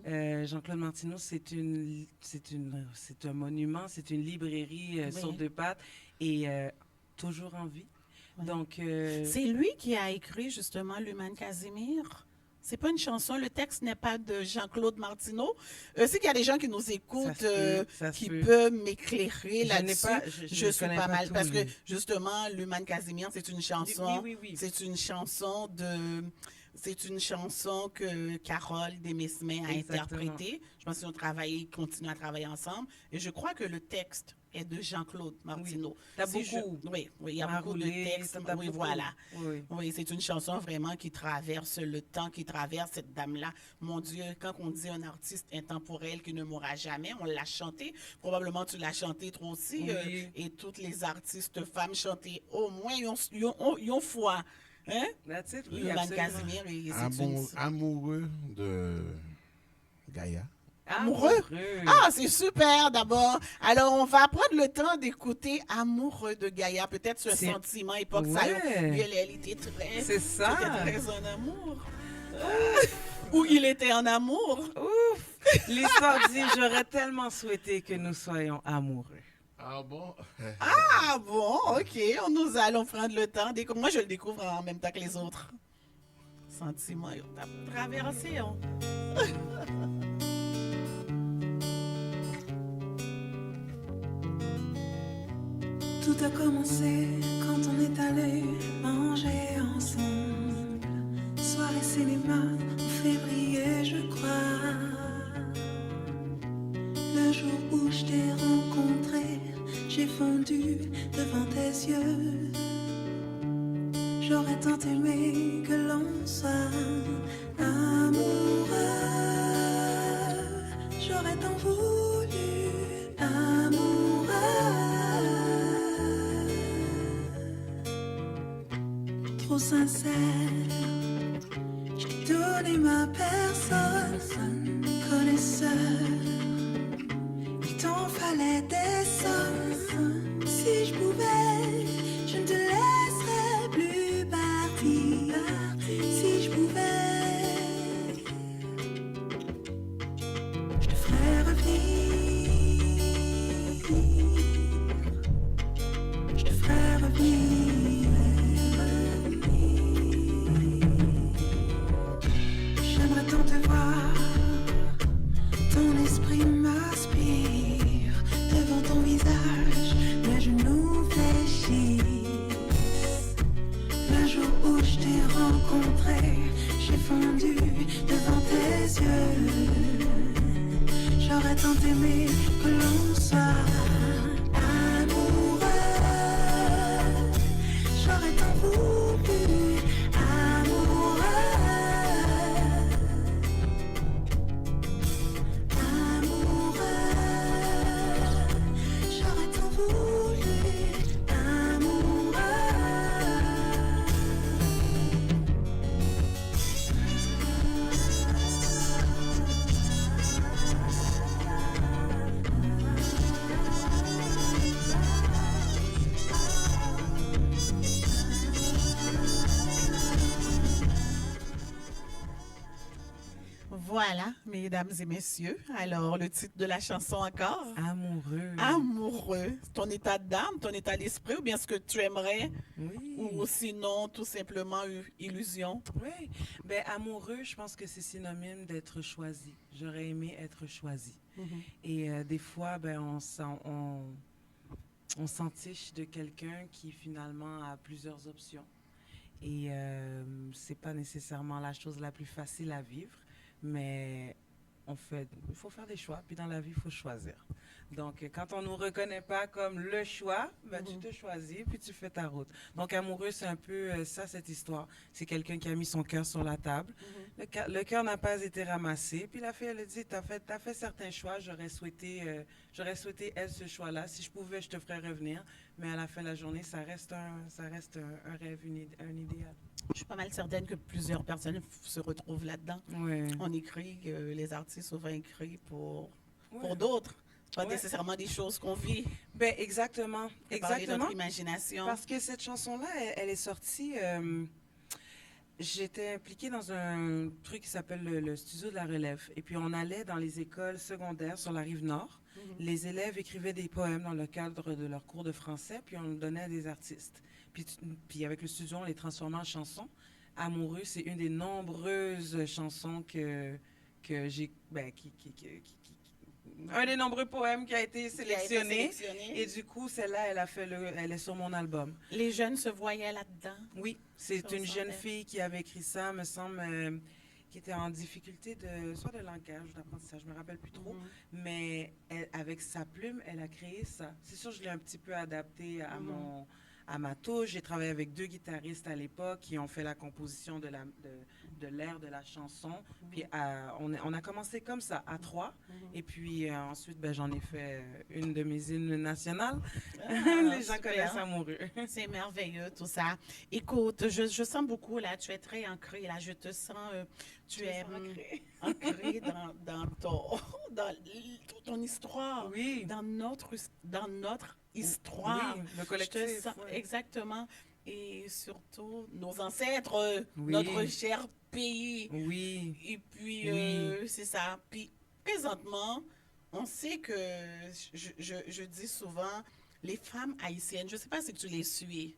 Jean-Claude Martineau, c'est un monument, c'est une librairie Oui. sur 2 pattes et toujours en vie. Oui. Donc, C'est lui qui a écrit justement Luman Casimir. C'est pas une chanson, le texte n'est pas de Jean-Claude Martineau. C'est qu'il y a des gens qui nous écoutent, ça se qui peut. peuvent m'éclairer Je n'ai là-dessus. pas- Je ne suis connais pas mal tout, parce que lui. justement, Luman Casimir, c'est une chanson. Oui. C'est une chanson c'est une chanson que Carole Desmesmin a Exactement. interprétée. Je pense qu'ils ont travaillé, ils continuent à travailler ensemble. Et je crois que le texte est de Jean-Claude Martineau. T'as Si beaucoup. oui, il y a beaucoup de Maroulé, textes. t'as Oui, beaucoup. voilà. Oui. Oui, c'est une chanson vraiment qui traverse le temps, qui traverse cette dame-là. Mon Dieu, quand on dit un artiste intemporel qui ne mourra jamais, on l'a chanté. Probablement tu l'as chanté toi aussi. Oui. Et toutes les artistes femmes chantaient au moins, ils ont foi. Hein? That's it, oui, Luman absolument. Casimir, et c'est une... Amoureux de Gaïa. Amoureux? Ah, c'est super d'abord. Alors, on va prendre le temps d'écouter Amoureux de Gaïa. Peut-être ce C'est- sentiment époque ça. Ouais. Lui, elle était très... C'est ça. C'était très en amour. Ou il était en amour. Ouf! L'histoire dit, j'aurais tellement souhaité que nous soyons amoureux. Ah bon? Ah bon, ok. Nous allons prendre le temps. Moi, je le découvre en même temps que les autres. Sentiment, il t'a traversé. Hein. Tout a commencé quand on est allé manger ensemble. Soirée cinéma en février, je crois. Le jour où je t'ai rencontré, j'ai fondu devant tes yeux. J'aurais tant aimé que l'on soit amoureux. J'aurais tant voulu amoureux, trop sincère. J'ai donné ma personne, connaisseur. Il t'en fallait des sommes. Si je pouvais, je ne te laisserais plus partir. Si je pouvais, je te ferais revenir. Je te ferais revenir. J'aimerais tant te voir. Ton esprit m'aspire devant ton visage, mes genoux fléchissent. Le jour où je t'ai rencontré, j'ai fondu devant tes yeux. J'aurais tant aimé que l'on soit amoureux. J'aurais tant voulu amoureux. J'aurais tant voulu amoureux. Voilà, mesdames et messieurs. Alors, le titre de la chanson encore? Amoureux. Amoureux. Ton état d'âme, ton état d'esprit, ou bien ce que tu aimerais, Oui. ou sinon, tout simplement, illusion. Oui. Ben, amoureux, je pense que c'est synonyme d'être choisi. J'aurais aimé être choisi. Et des fois, ben, on s'entiche de quelqu'un qui finalement a plusieurs options. Et c'est pas nécessairement la chose la plus facile à vivre, mais il faut faire des choix. Puis dans la vie, il faut choisir. Donc, quand on nous reconnaît pas comme le choix, ben, tu te choisis, puis tu fais ta route. Donc, amoureux, c'est un peu ça, cette histoire. C'est quelqu'un qui a mis son cœur sur la table. Le cœur n'a pas été ramassé. Puis la fille, elle a dit, t'as fait certains choix. J'aurais souhaité, elle, ce choix-là. Si je pouvais, je te ferais revenir. Mais à la fin de la journée, ça reste un rêve, un idéal. Je suis pas mal certaine que plusieurs personnes se retrouvent là-dedans. Oui. On écrit, les artistes souvent écrits pour Ouais. d'autres. Pas Ouais. nécessairement des choses qu'on vit. Ben, exactement. Parler de Exactement. notre imagination. Parce que cette chanson-là, elle est sortie. J'étais impliquée dans un truc qui s'appelle le Studio de la Relève. Et puis, on allait dans les écoles secondaires sur la rive nord. Les élèves écrivaient des poèmes dans le cadre de leur cours de français, puis on le donnait à des artistes. Puis avec le studio, on les transformait en chansons. Amoureux, c'est une des nombreuses chansons que j'ai... Ben, un des nombreux poèmes qui a été sélectionné. Et du coup, celle-là, elle est sur mon album. Les jeunes se voyaient là-dedans. Oui, c'est Ça une jeune ressemblait. fille qui avait écrit ça, me semble, qui était en difficulté soit de langage ou d'apprentissage, je me rappelle plus trop. Mais avec sa plume, elle a créé ça. C'est sûr, je l'ai un petit peu adapté à ma touche. J'ai travaillé avec 2 guitaristes à l'époque qui ont fait la composition de l'air de la chanson. Puis on a commencé comme ça, à 3. Et puis ensuite, ben, j'en ai fait une de mes hymnes nationales. Les gens super. connaissent Amoureux. C'est merveilleux, tout ça. Écoute, je sens beaucoup, là, tu es très ancré, là, je te sens, tu es ancré dans ton histoire, Oui. dans notre histoire. Oui, le Je te collectif. sens, ouais. exactement. Et surtout, nos ancêtres, Oui. notre cher pays. Oui. Et puis, Oui. c'est ça. Puis, présentement, on sait que, je dis souvent, les femmes haïtiennes, je ne sais pas si tu les suis,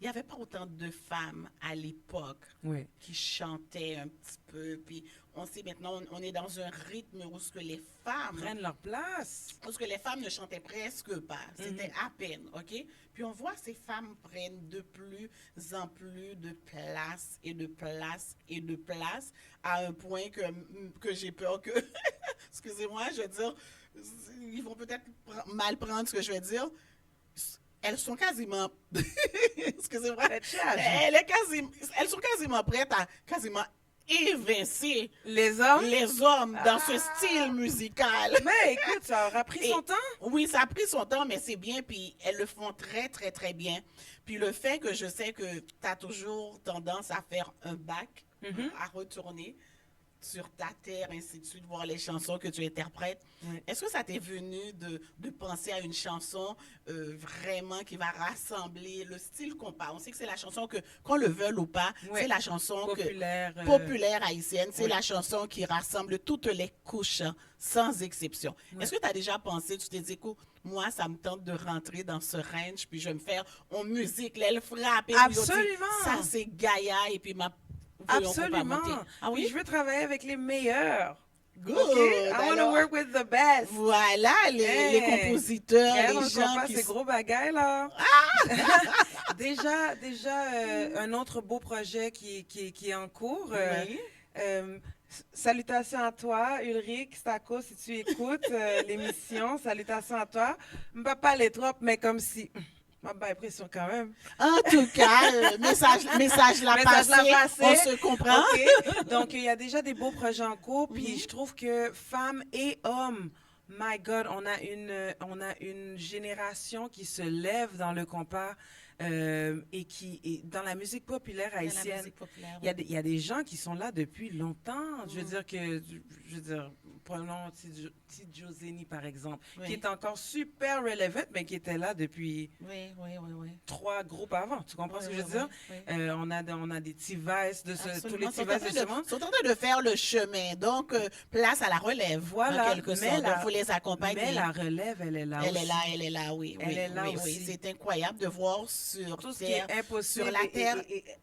il n'y avait pas autant de femmes à l'époque Oui. qui chantaient un petit peu. Puis, on sait maintenant, on est dans un rythme où ce que les femmes... Prennent leur place. Parce que les femmes ne chantaient presque pas. C'était à peine, OK? Puis on voit ces femmes prennent de plus en plus de place et de place et de place à un point que j'ai peur que... Excusez-moi, je veux dire, ils vont peut-être mal prendre ce que je vais dire. Elles sont quasiment... Excusez-moi. Elles sont quasiment prêtes à quasiment évincer Les hommes? les hommes dans ce style musical. Mais écoute, ça aura pris son Et- temps. Oui, ça a pris son temps, mais c'est bien, puis elles le font très, très, très bien. Puis le fait que je sais que tu as toujours tendance à faire un bac, à retourner sur ta terre, ainsi de suite, voir les chansons que tu interprètes. Oui. Est-ce que ça t'est venu de penser à une chanson vraiment qui va rassembler le style qu'on parle? On sait que c'est la chanson que, qu'on le veuille ou pas, Ouais. c'est la chanson Populaire. populaire haïtienne. C'est oui. la chanson qui rassemble toutes les couches, sans exception. Ouais. Est-ce que tu as déjà pensé, tu t'es dit, écoute, moi, ça me tente de rentrer dans ce range, puis je vais me faire en musique, l'aile frappe. Et puis, on dit, Absolument. ça, c'est Gaïa, et puis voyons qu'on va Absolument. monter. Ah Puis oui? je veux travailler avec les meilleurs. Good. OK? I want to Alors, work with the best. voilà, les Hey. compositeurs, Regarde, on les gens comprend qui... ces gros bagailles, là. déjà, un autre beau projet qui est en cours. Oui. Salutations à toi, Ulrich, Stako, si tu écoutes l'émission. Salutations à toi. Je ne peux pas parler trop, mais comme si... Ma bonne impression quand même. En tout cas, message l'a Message l'a passé, passé. on se comprend. OK. Donc, il y a déjà des beaux projets en cours. Puis, je trouve que femmes et hommes, my God, on a une génération qui se lève dans le compas et qui est dans la musique populaire haïtienne. Il y a des gens qui sont là depuis longtemps. Je veux dire prenons Tidjoseni, par exemple, Oui. qui est encore super relevant, mais qui était là depuis Oui. 3 groupes avant. Tu comprends ce que je veux dire? Oui. On a des T-Vice de tous les Absolument. T-Vice de ce monde. Ils sont en train de faire le chemin. Donc, place à la relève, Voilà. en quelque sorte. Il faut les accompagner. Mais la relève, elle est là Elle aussi. est là, oui. Elle est là oui. aussi. C'est incroyable de voir sur Tout ce qui terre, est impossible sur la terre,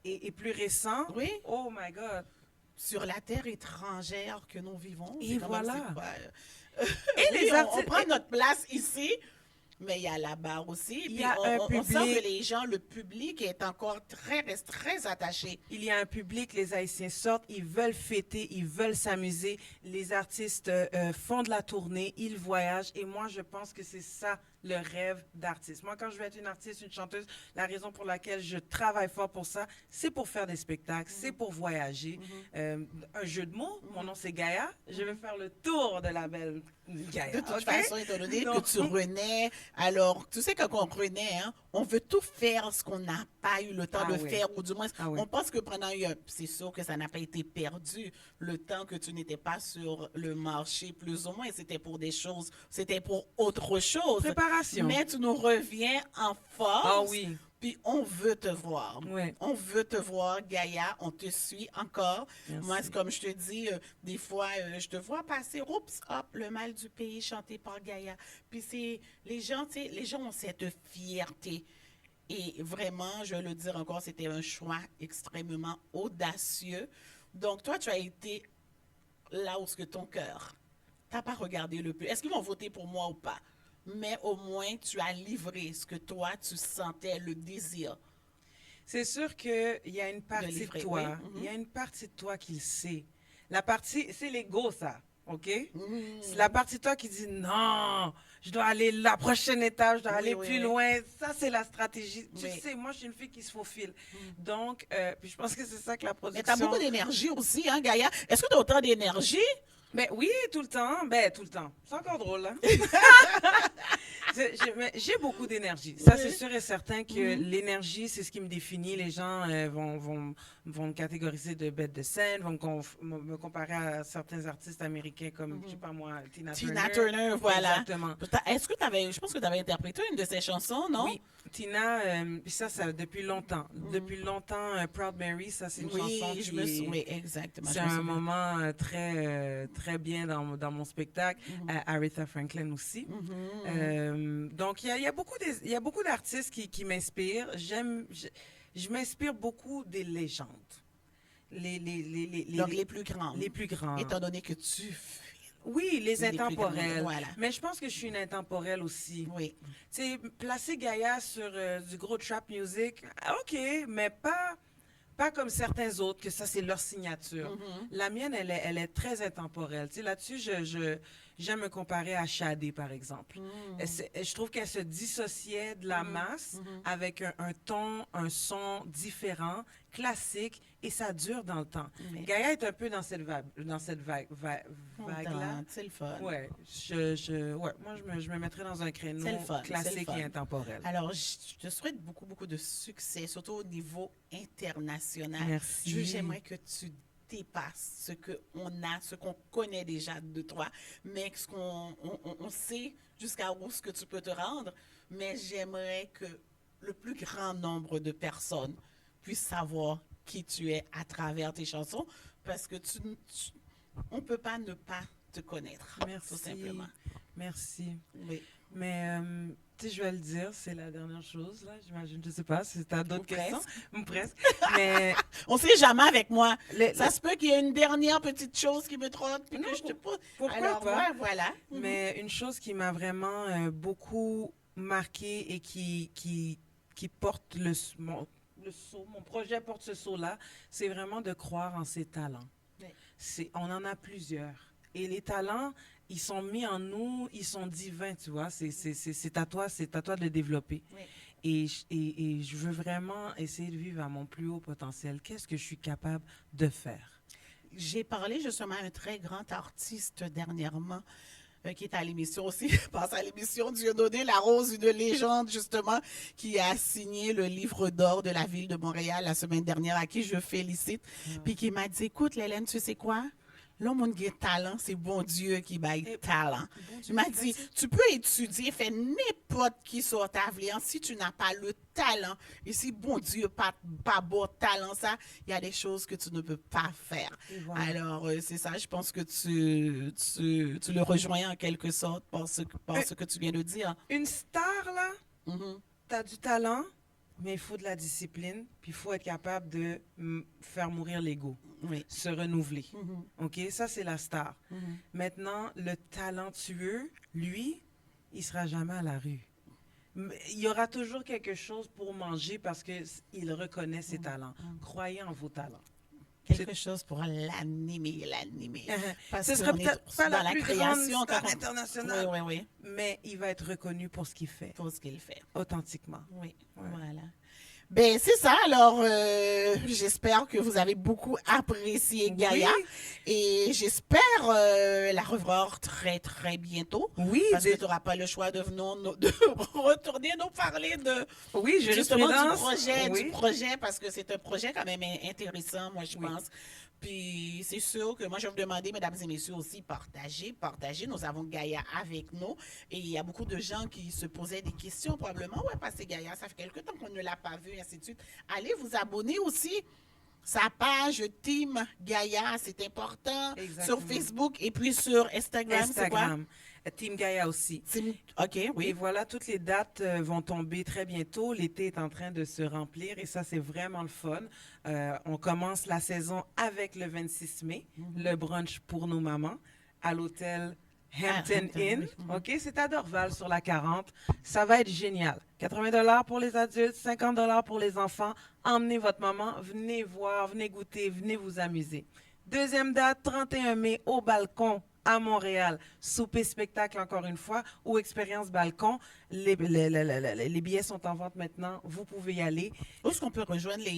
et plus récent. oui, Oh my God. sur la terre étrangère que nous vivons. Et C'est quand même- voilà. c'est pas- Et les on artistes... prend notre place ici, mais il y a là-bas aussi. Il y Puis a un on sent public. que les gens, le public est encore reste très attaché. Il y a un public, les Haïtiens sortent, ils veulent fêter, ils veulent s'amuser. Les artistes font de la tournée, ils voyagent. Et moi, je pense que c'est ça le rêve d'artiste. Moi, quand je veux être une artiste, une chanteuse, la raison pour laquelle je travaille fort pour ça, c'est pour faire des spectacles, c'est pour voyager. Un jeu de mots, mon nom c'est Gaïa. Je vais faire le tour de la belle Gaïa. De toute OK? façon, étant donné Non. que tu renais, alors, tu sais, quand on renaît, hein, on veut tout faire ce qu'on n'a pas eu le temps Ah de oui. faire, ou du moins, Ah oui. on pense que pendant, c'est sûr que ça n'a pas été perdu, le temps que tu n'étais pas sur le marché, plus ou moins, c'était pour des choses, c'était pour autre chose. Préparation. Mais tu nous reviens en force. Ah oui. Puis on veut te voir. Ouais. On veut te voir, Gaïa. On te suit encore. Merci. Moi, c'est comme je te dis, des fois, je te vois passer, oups, hop, le mal du pays chanté par Gaïa. Puis c'est les gens, tu sais, les gens ont cette fierté. Et vraiment, je vais le dire encore, c'était un choix extrêmement audacieux. Donc, toi, tu as été là où ce que ton cœur. Tu n'as pas regardé le plus. Est-ce qu'ils vont voter pour moi ou pas? Mais au moins, tu as livré ce que toi, tu sentais, le désir. C'est sûr qu'il y a une partie de livrer, toi, oui. il y a une partie de toi qui le sait. La partie, c'est l'ego, ça, OK? Mhm. C'est la partie de toi qui dit non, je dois aller la prochaine étape, je dois Oui, aller oui, plus oui. loin. Ça, c'est la stratégie. Tu Oui. sais, moi, je suis une fille qui se faufile. Donc, puis je pense que c'est ça que la Mais production... tu as beaucoup d'énergie aussi, hein, Gaïa? Est-ce que tu as autant d'énergie? Ben oui, tout le temps. Ben, tout le temps. C'est encore drôle, hein? Mais j'ai beaucoup d'énergie. Ça, c'est sûr et certain que l'énergie, c'est ce qui me définit. Les gens vont me catégoriser de bête de scène, vont me comparer à certains artistes américains comme, je sais pas moi, Tina Turner, voilà. Exactement. Est-ce que tu avais, je pense que tu avais interprété une de ses chansons, non? Oui, Tina, puis ça depuis longtemps. Depuis longtemps, Proud Mary, ça, c'est une chanson Oui, qui je me est- souviens, oui, exactement. C'est je me un souviens. moment très bien dans mon spectacle. Aretha Franklin aussi. Donc, il y a beaucoup d'artistes qui m'inspirent. Je m'inspire beaucoup des légendes. Donc, les plus grands. les plus grands. Étant donné que tu... Oui, les Les plus intemporels. grands, voilà. Mais je pense que je suis une intemporelle aussi. Oui. Tu sais, placer Gaïa sur du gros trap music, OK, mais pas comme certains autres, que ça, c'est leur signature. La mienne, elle est très intemporelle. Tu sais, là-dessus, j'aime me comparer à Shadé, par exemple. Je trouve qu'elle se dissociait de la masse avec un ton, un son différent, classique, et ça dure dans le temps. Oui. Gaïa est un peu dans cette vague, vague-là. Contente, c'est le fun. Ouais, moi, je me mettrais dans un créneau C'est le fun, c'est le classique fun. et intemporel. Alors, je te souhaite beaucoup, beaucoup de succès, surtout au niveau international. Merci. J'aimerais que tu dépasses ce qu'on a, ce qu'on connaît déjà de toi, mais ce on sait jusqu'à où ce que tu peux te rendre. Mais j'aimerais que le plus grand nombre de personnes puissent savoir qui tu es à travers tes chansons, parce que on ne peut pas ne pas te connaître, Merci. tout simplement. Merci. Oui. Mais, tu sais, je vais le dire, c'est la dernière chose, là, j'imagine. Je sais pas si tu as d'autres Ou questions. presque. Ou presque. Mais, On sait jamais avec moi. le- Ça se peut qu'il y ait une dernière petite chose qui me trotte puis Non, que je te pose. pourquoi Alors, pas? ouais, voilà. mais une chose qui m'a vraiment beaucoup marqué et qui porte le saut, mon projet porte ce saut-là, c'est vraiment de croire en ses talents. Oui. On en a plusieurs. Et les talents, ils sont mis en nous, ils sont divins, tu vois. C'est à toi de le développer. Oui. Et je veux vraiment essayer de vivre à mon plus haut potentiel. Qu'est-ce que je suis capable de faire? J'ai parlé justement à un très grand artiste dernièrement qui est à l'émission aussi, passe à l'émission Dieudonné Larose, une légende justement, qui a signé le livre d'or de la ville de Montréal la semaine dernière, à qui je félicite, puis qui m'a dit, écoute, Lélène, tu sais quoi? L'homme qui a talent, c'est bon Dieu qui baille talent. Il m'a dit, tu peux étudier, faire n'importe qui sur ta vie, si tu n'as pas le talent, et si bon Dieu pas bon talent, ça, il y a des choses que tu ne peux pas faire. Et voilà. Alors, c'est ça, je pense que tu le rejoins en quelque sorte par ce que tu viens de dire. Une star, là, Mhm. t'as du talent, mais il faut de la discipline, puis il faut être capable de faire mourir l'ego, Oui. se renouveler. Mhm. OK? Ça, c'est la star. Mhm. Maintenant, le talentueux, lui, il sera jamais à la rue. Mais il y aura toujours quelque chose pour manger parce qu'il reconnaît ses talents. Croyez en vos talents. Quelque chose pour l'animer. Parce Ce qu'on sera est peut-être pas dans la plus création grande star quand internationale, Oui, mais il va être reconnu pour ce qu'il fait, pour ce qu'il fait. authentiquement. Oui, Ouais. voilà. Ben, c'est ça. Alors, j'espère que vous avez beaucoup apprécié Gaïa. Oui. Et j'espère la revoir très, très bientôt. Oui, Parce que tu n'auras pas le choix de retourner nous parler de oui, justement jurisprudence. du projet, parce que c'est un projet quand même intéressant, moi, je pense. Puis c'est sûr que moi, je vais vous demander, mesdames et messieurs, aussi, partagez. Nous avons Gaïa avec nous. Et il y a beaucoup de gens qui se posaient des questions, probablement. Ouais, parce que Gaïa, ça fait quelque temps qu'on ne l'a pas vu, et ainsi de suite. Allez vous abonner aussi. Sa page Team Gaïa, c'est important. Exactement. Sur Facebook et puis sur Instagram, c'est quoi? Instagram. Team Gaïa aussi. OK, Et oui. voilà, toutes les dates vont tomber très bientôt. L'été est en train de se remplir et ça, c'est vraiment le fun. On commence la saison avec le 26 mai, le brunch pour nos mamans à l'hôtel Hampton Hampton, Inn. oui. OK, c'est à Dorval sur la 40. Ça va être génial. 80 $ pour les adultes, 50 $ pour les enfants. Emmenez votre maman, venez voir, venez goûter, venez vous amuser. Deuxième date, 31 mai, au balcon à Montréal. Souper spectacle encore une fois ou expérience balcon. Les billets sont en vente maintenant. Vous pouvez y aller. Où est-ce qu'on peut rejoindre où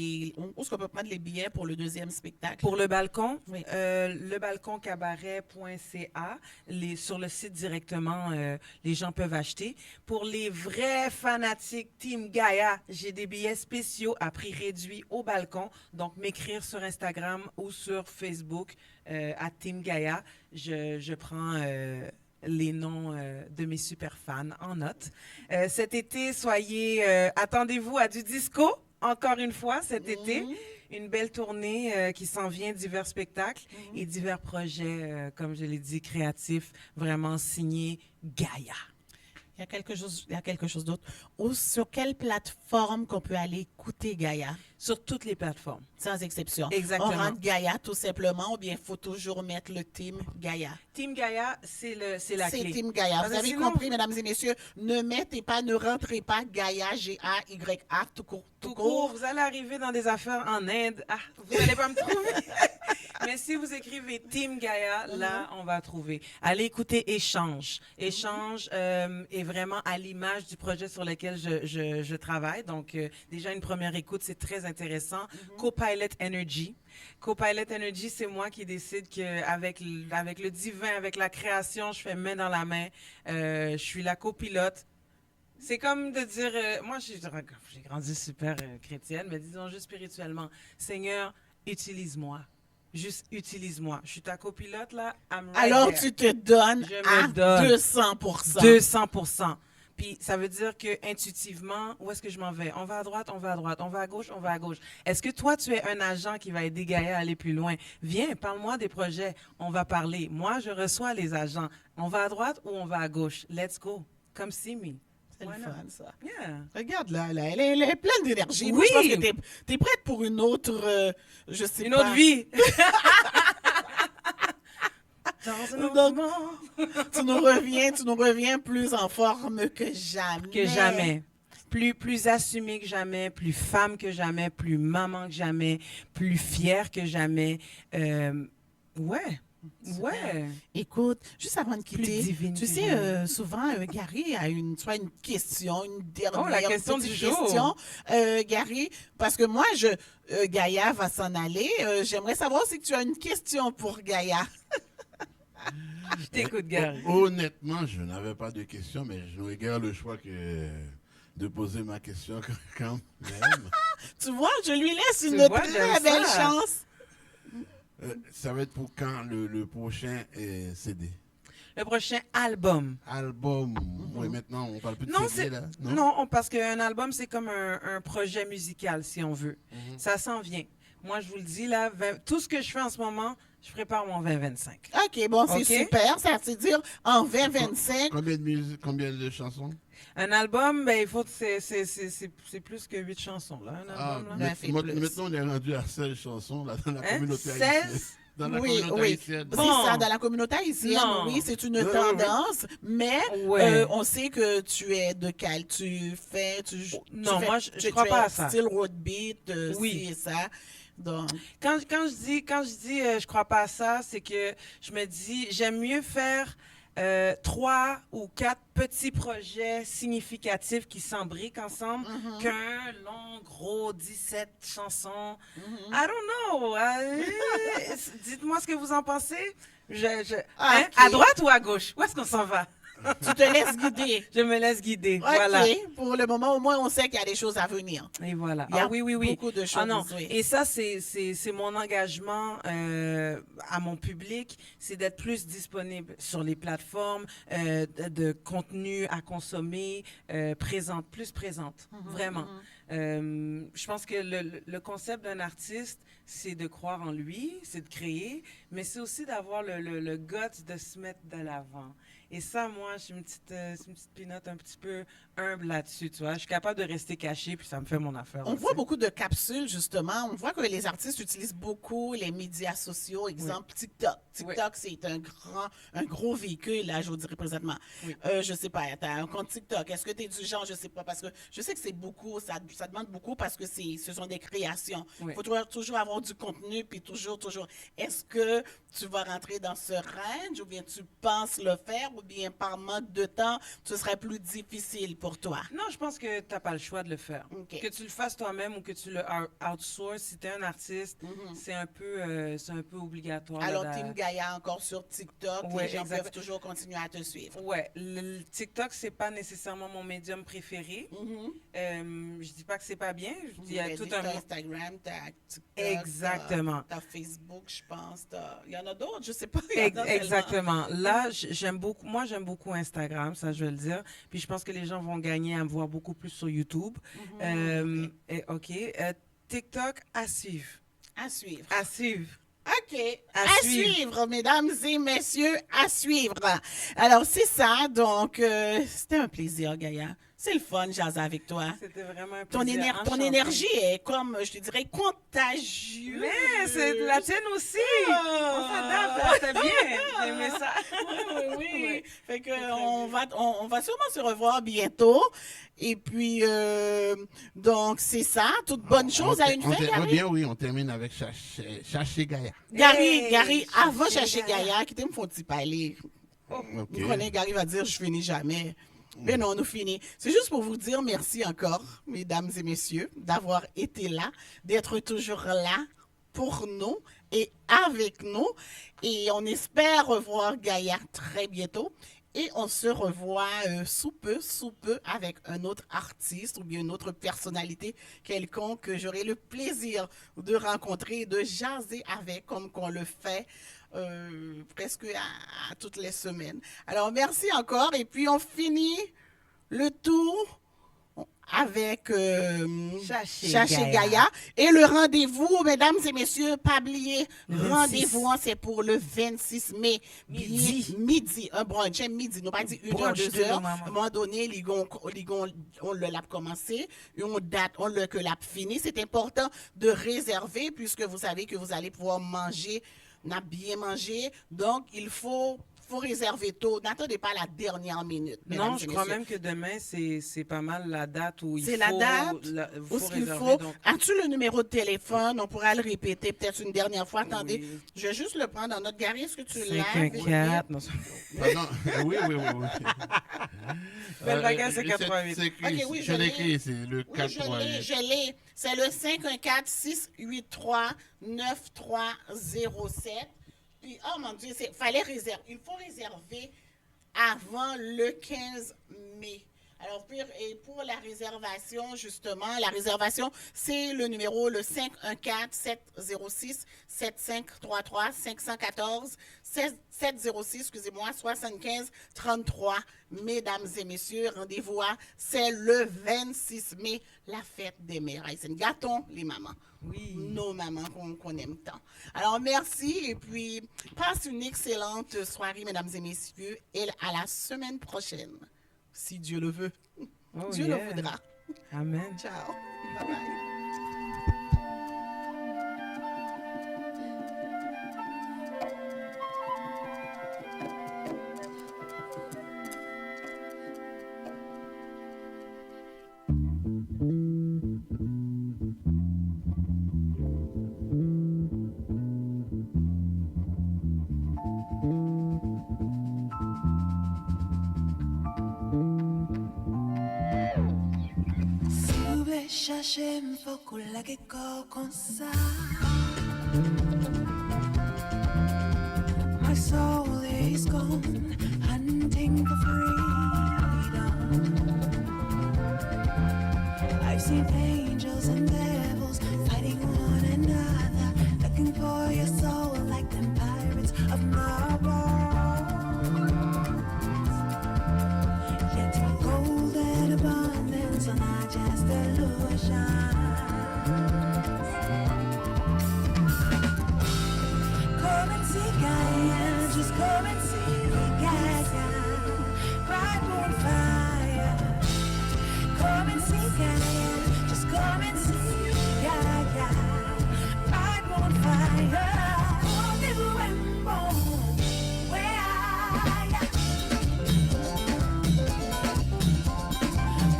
est-ce qu'on peut prendre les billets pour le deuxième spectacle? Pour le balcon, Oui. lebalconcabaret.ca, sur le site directement, les gens peuvent acheter. Pour les vrais fanatiques Team Gaïa, j'ai des billets spéciaux à prix réduit au balcon. Donc, m'écrire sur Instagram ou sur Facebook à Team Gaïa. Je prends les noms de mes super fans en note. Cet été, attendez-vous à du disco, encore une fois, cet été. Une belle tournée qui s'en vient, divers spectacles et divers projets, comme je l'ai dit, créatifs, vraiment signés Gaïa. Il y a quelque chose d'autre. Sur quelle plateforme qu'on peut aller écouter Gaïa? Sur toutes les plateformes. Sans exception. Exactement. On rentre Gaïa tout simplement, ou bien il faut toujours mettre le Team Gaïa. Team Gaïa, c'est la C'est clé. Team Gaïa. Parce Vous que avez sinon, compris, mesdames et messieurs, ne rentrez pas Gaïa, G-A-Y-A, tout court. Tout court, vous allez arriver dans des affaires en Inde. Ah, vous n'allez pas me trouver. Mais si vous écrivez Team Gaïa, là, on va trouver. Allez écouter Échange. Échange est vraiment à l'image du projet sur lequel je travaille. Donc, déjà, une première écoute, c'est très intéressant. Copilot Energy. Copilot Energy, c'est moi qui décide qu'avec avec le divin, avec la création, je fais main dans la main. Je suis la copilote. C'est comme de dire, moi j'ai grandi super chrétienne, mais disons juste spirituellement, Seigneur, utilise-moi. Juste utilise-moi. Je suis ta copilote là. I'm right Alors, there. tu te donnes Je me à donne. 200%. 200%. Puis ça veut dire que intuitivement, où est-ce que je m'en vais? On va à droite, on va à droite. On va à gauche, on va à gauche. Est-ce que toi, tu es un agent qui va aider Gaïa à aller plus loin? Viens, parle-moi des projets. On va parler. Moi, je reçois les agents. On va à droite ou on va à gauche? Let's go. Come see me. C'est le Why not? fun, ça. Yeah. Regarde là, elle est pleine d'énergie. Moi, Oui. je pense que t'es prête pour une autre, je sais Une pas. autre vie. Dans un autre Donc, monde. tu nous reviens plus en forme que jamais. Que jamais. Plus assumée que jamais, plus femme que jamais, plus maman que jamais, plus fière que jamais. Ouais. Ouais. Écoute, juste avant de Plus quitter, divine tu que sais, jamais. souvent, Gary a une question, une dernière Oh, la question petite du jour. question. Gary, parce que moi, Gaïa va s'en aller. J'aimerais savoir si tu as une question pour Gaïa. Je t'écoute, Gary. Honnêtement, je n'avais pas de questions, mais je n'aurais guère le choix que de poser ma question quand même. Tu vois, je lui laisse une Tu vois, très j'aime belle ça. chance. Ça va être pour quand le prochain CD? Le prochain album. Album. Oui, maintenant, on parle plus de Non, CD, là. parce qu'un album, c'est comme un projet musical, si on veut. Mhm. Ça s'en vient. Moi, je vous le dis, là, tout ce que je fais en ce moment, je prépare mon 2025. OK, bon, c'est OK. super. Ça veut dire, en 2025, Combien de musique, combien de chansons? Un album, ben, il faut, c'est plus que 8 chansons, là, un album, là. mais fait plus. Maintenant, on est rendu à 16 chansons là, dans la Hein? communauté 16? haïtienne. Dans la oui, communauté oui. haïtienne. C'est Bon. ça, dans la communauté haïtienne, Non. oui, c'est une Oui, oui, tendance, mais Ouais. on sait que tu es de quel tu fais, Non, fais- moi, je tu crois es pas à ça. style road beat, Oui. ci et ça. Donc, Quand je dis je crois pas à ça, c'est que je me dis j'aime mieux faire 3 ou 4 petits projets significatifs qui s'embriquent ensemble qu'un long, gros 17 chansons. I don't know. Dites-moi ce que vous en pensez. Ah, Hein? ok. À droite ou à gauche? Où est-ce qu'on s'en va? tu te laisses guider. Je me laisse guider. OK, Voilà. pour le moment, au moins, on sait qu'il y a des choses à venir. Et voilà. Il y a Ah oui, oui, oui. beaucoup de choses, Ah non. oui. Et ça, c'est mon engagement à mon public, c'est d'être plus disponible sur les plateformes, de contenu à consommer, plus présente, vraiment. Je pense que le concept d'un artiste, c'est de croire en lui, c'est de créer, mais c'est aussi d'avoir le guts de se mettre de l'avant. Et ça, moi, je suis une petite pinotte un petit peu humble là-dessus, tu vois. Je suis capable de rester cachée, puis ça me fait mon affaire. On aussi. voit beaucoup de capsules, justement. On voit que les artistes utilisent beaucoup les médias sociaux. Exemple, TikTok. TikTok, c'est un gros véhicule, là, je vous dirais présentement. Oui. Je sais pas, tu as un compte TikTok. Est-ce que tu es du genre, je sais pas, parce que je sais que c'est beaucoup, ça demande beaucoup parce que ce sont des créations. Il Oui. faut toujours avoir du contenu, puis toujours. Est-ce que tu vas rentrer dans ce range ou bien tu penses le faire ou bien par manque de temps, ce serait plus difficile pour toi? Non, je pense que tu n'as pas le choix de le faire. OK. Que tu le fasses toi-même ou que tu le outsources, si tu es un artiste, c'est un peu obligatoire. là, Alors, Team Gaïa encore sur TikTok, Ouais, les gens exact. peuvent toujours continuer à te suivre. Ouais, le TikTok, c'est pas nécessairement mon médium préféré. Je dis pas que c'est pas bien. Je dis, il y a tout T'as un... Instagram, t'as TikTok, Exactement. t'as Facebook, je pense. Il y en a d'autres, je sais pas. Il y en a tellement. Exactement. Là, j'aime beaucoup Instagram, ça je veux le dire. Puis je pense que les gens vont gagner à me voir beaucoup plus sur YouTube. OK. TikTok, à suivre. À suivre. À suivre. OK. À À suivre. suivre, mesdames et messieurs, à suivre. Alors, c'est ça. Donc, c'était un plaisir, Gaïa. C'est le fun, jaser avec toi. C'était vraiment un Ton, plaisir. ton Enchantée. énergie est comme, je te dirais, contagieuse. Mais c'est la tienne aussi. Ah. On s'adapte. C'était bien. J'ai aimé ça. Oui. Ouais. Fait que Très on va sûrement se revoir bientôt. Et puis, donc, c'est ça. Toute bonne chose à une fin, Gary. Bien, oui, on termine avec Chaché Gaïa. Gary, Hey, avant Chaché chercher Gaïa. Gaïa, qui t'aime faut-il parler? Ok. Vous connaissez, Gary va dire, je finis jamais. Mais non, nous finis. C'est juste pour vous dire merci encore, mesdames et messieurs, d'avoir été là, d'être toujours là pour nous et avec nous. Et on espère revoir Gaïa très bientôt. Et on se revoit sous peu avec un autre artiste ou bien une autre personnalité quelconque que j'aurai le plaisir de rencontrer et de jaser avec comme qu'on le fait presque à toutes les semaines. Alors, merci encore. Et puis, on finit le tour avec Chaché Chaché Gaïa. Gaïa. Et le rendez-vous, mesdames et messieurs, pas oublier, Le 26. rendez-vous, hein, c'est pour le 26 mai. Midi. Midi, un brunch, hein, midi, nous pas dit 1 heure, Brunch 2 de heures. nos mamans. À un moment donné, on le l'a commencé, on date, on le que l'a fini. C'est important de réserver puisque vous savez que vous allez pouvoir manger, n'a bien mangé. Donc, il faut réserver tôt. N'attendez pas la dernière minute. mesdames Non, et je crois messieurs. même que demain, c'est pas mal la date où il faut... C'est la date faut où ce qu'il réserver, faut. donc- As-tu le numéro de téléphone? On pourra le répéter peut-être une dernière fois. Attendez, Oui. je vais juste le prendre dans notre Gary. Est-ce que tu l'as? 514. Non, Pardon. Oui. Belle Bagarre, c'est 88. C'est écrit, Ok, oui, je l'ai écrit, c'est le Oui, 88. je l'ai. C'est le 514-683-9307. Puis, oh mon Dieu, fallait réserver. Il faut réserver avant le 15 mai. Alors, et pour la réservation, justement, la réservation, c'est le numéro, le 514-706-7533, 514-706, excusez-moi, 75-33. Mesdames et messieurs, rendez-vous c'est le 26 mai, la fête des mères. haïtiennes. Gâtons les mamans. Oui. Nos mamans qu'on aime tant. Alors, merci et puis passe une excellente soirée, mesdames et messieurs, et à la semaine prochaine, si Dieu le veut. Oh, Dieu yeah. le voudra. Amen. Ciao. Bye bye. Sube chercher m'fò la que comme ça. My soul is gone, hunting for freedom. I've seen angels and devils fighting one another, looking for your soul like them pirates of Marvel. Yet gold and abundance are not just illusions. Come and see Gaia, just come and see Gaia. Bright on fire. Come and see Gaia, just come and see Gaia. Bright on fire. Rendez-vous est bon. Where are ya?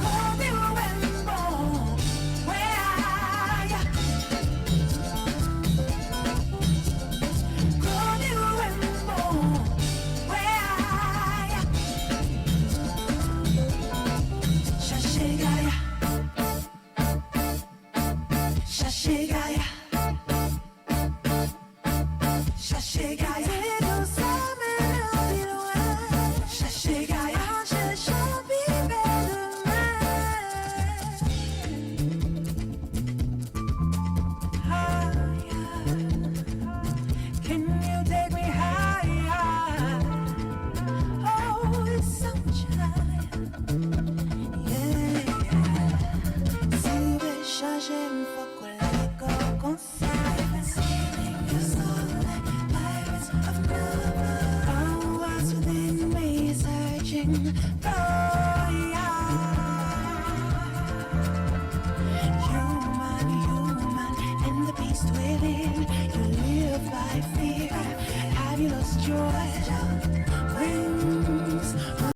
Rendez-vous est bon. Where are ya? Rendez-vous est bon. Where are ya? Cherchez Gaia. Cherchez Gaia. Cherchez Gaia. C'est doucement plus loin. Cherchez Gaia. Cherchons vivre demain. Can you take me higher? Oh, sunshine. Yeah. Sube chercher m'fò la comme ça. Sailing your soul like pirates of Nova. Oh, what's within me searching for ya? You live by fear. Have you lost joy? Bring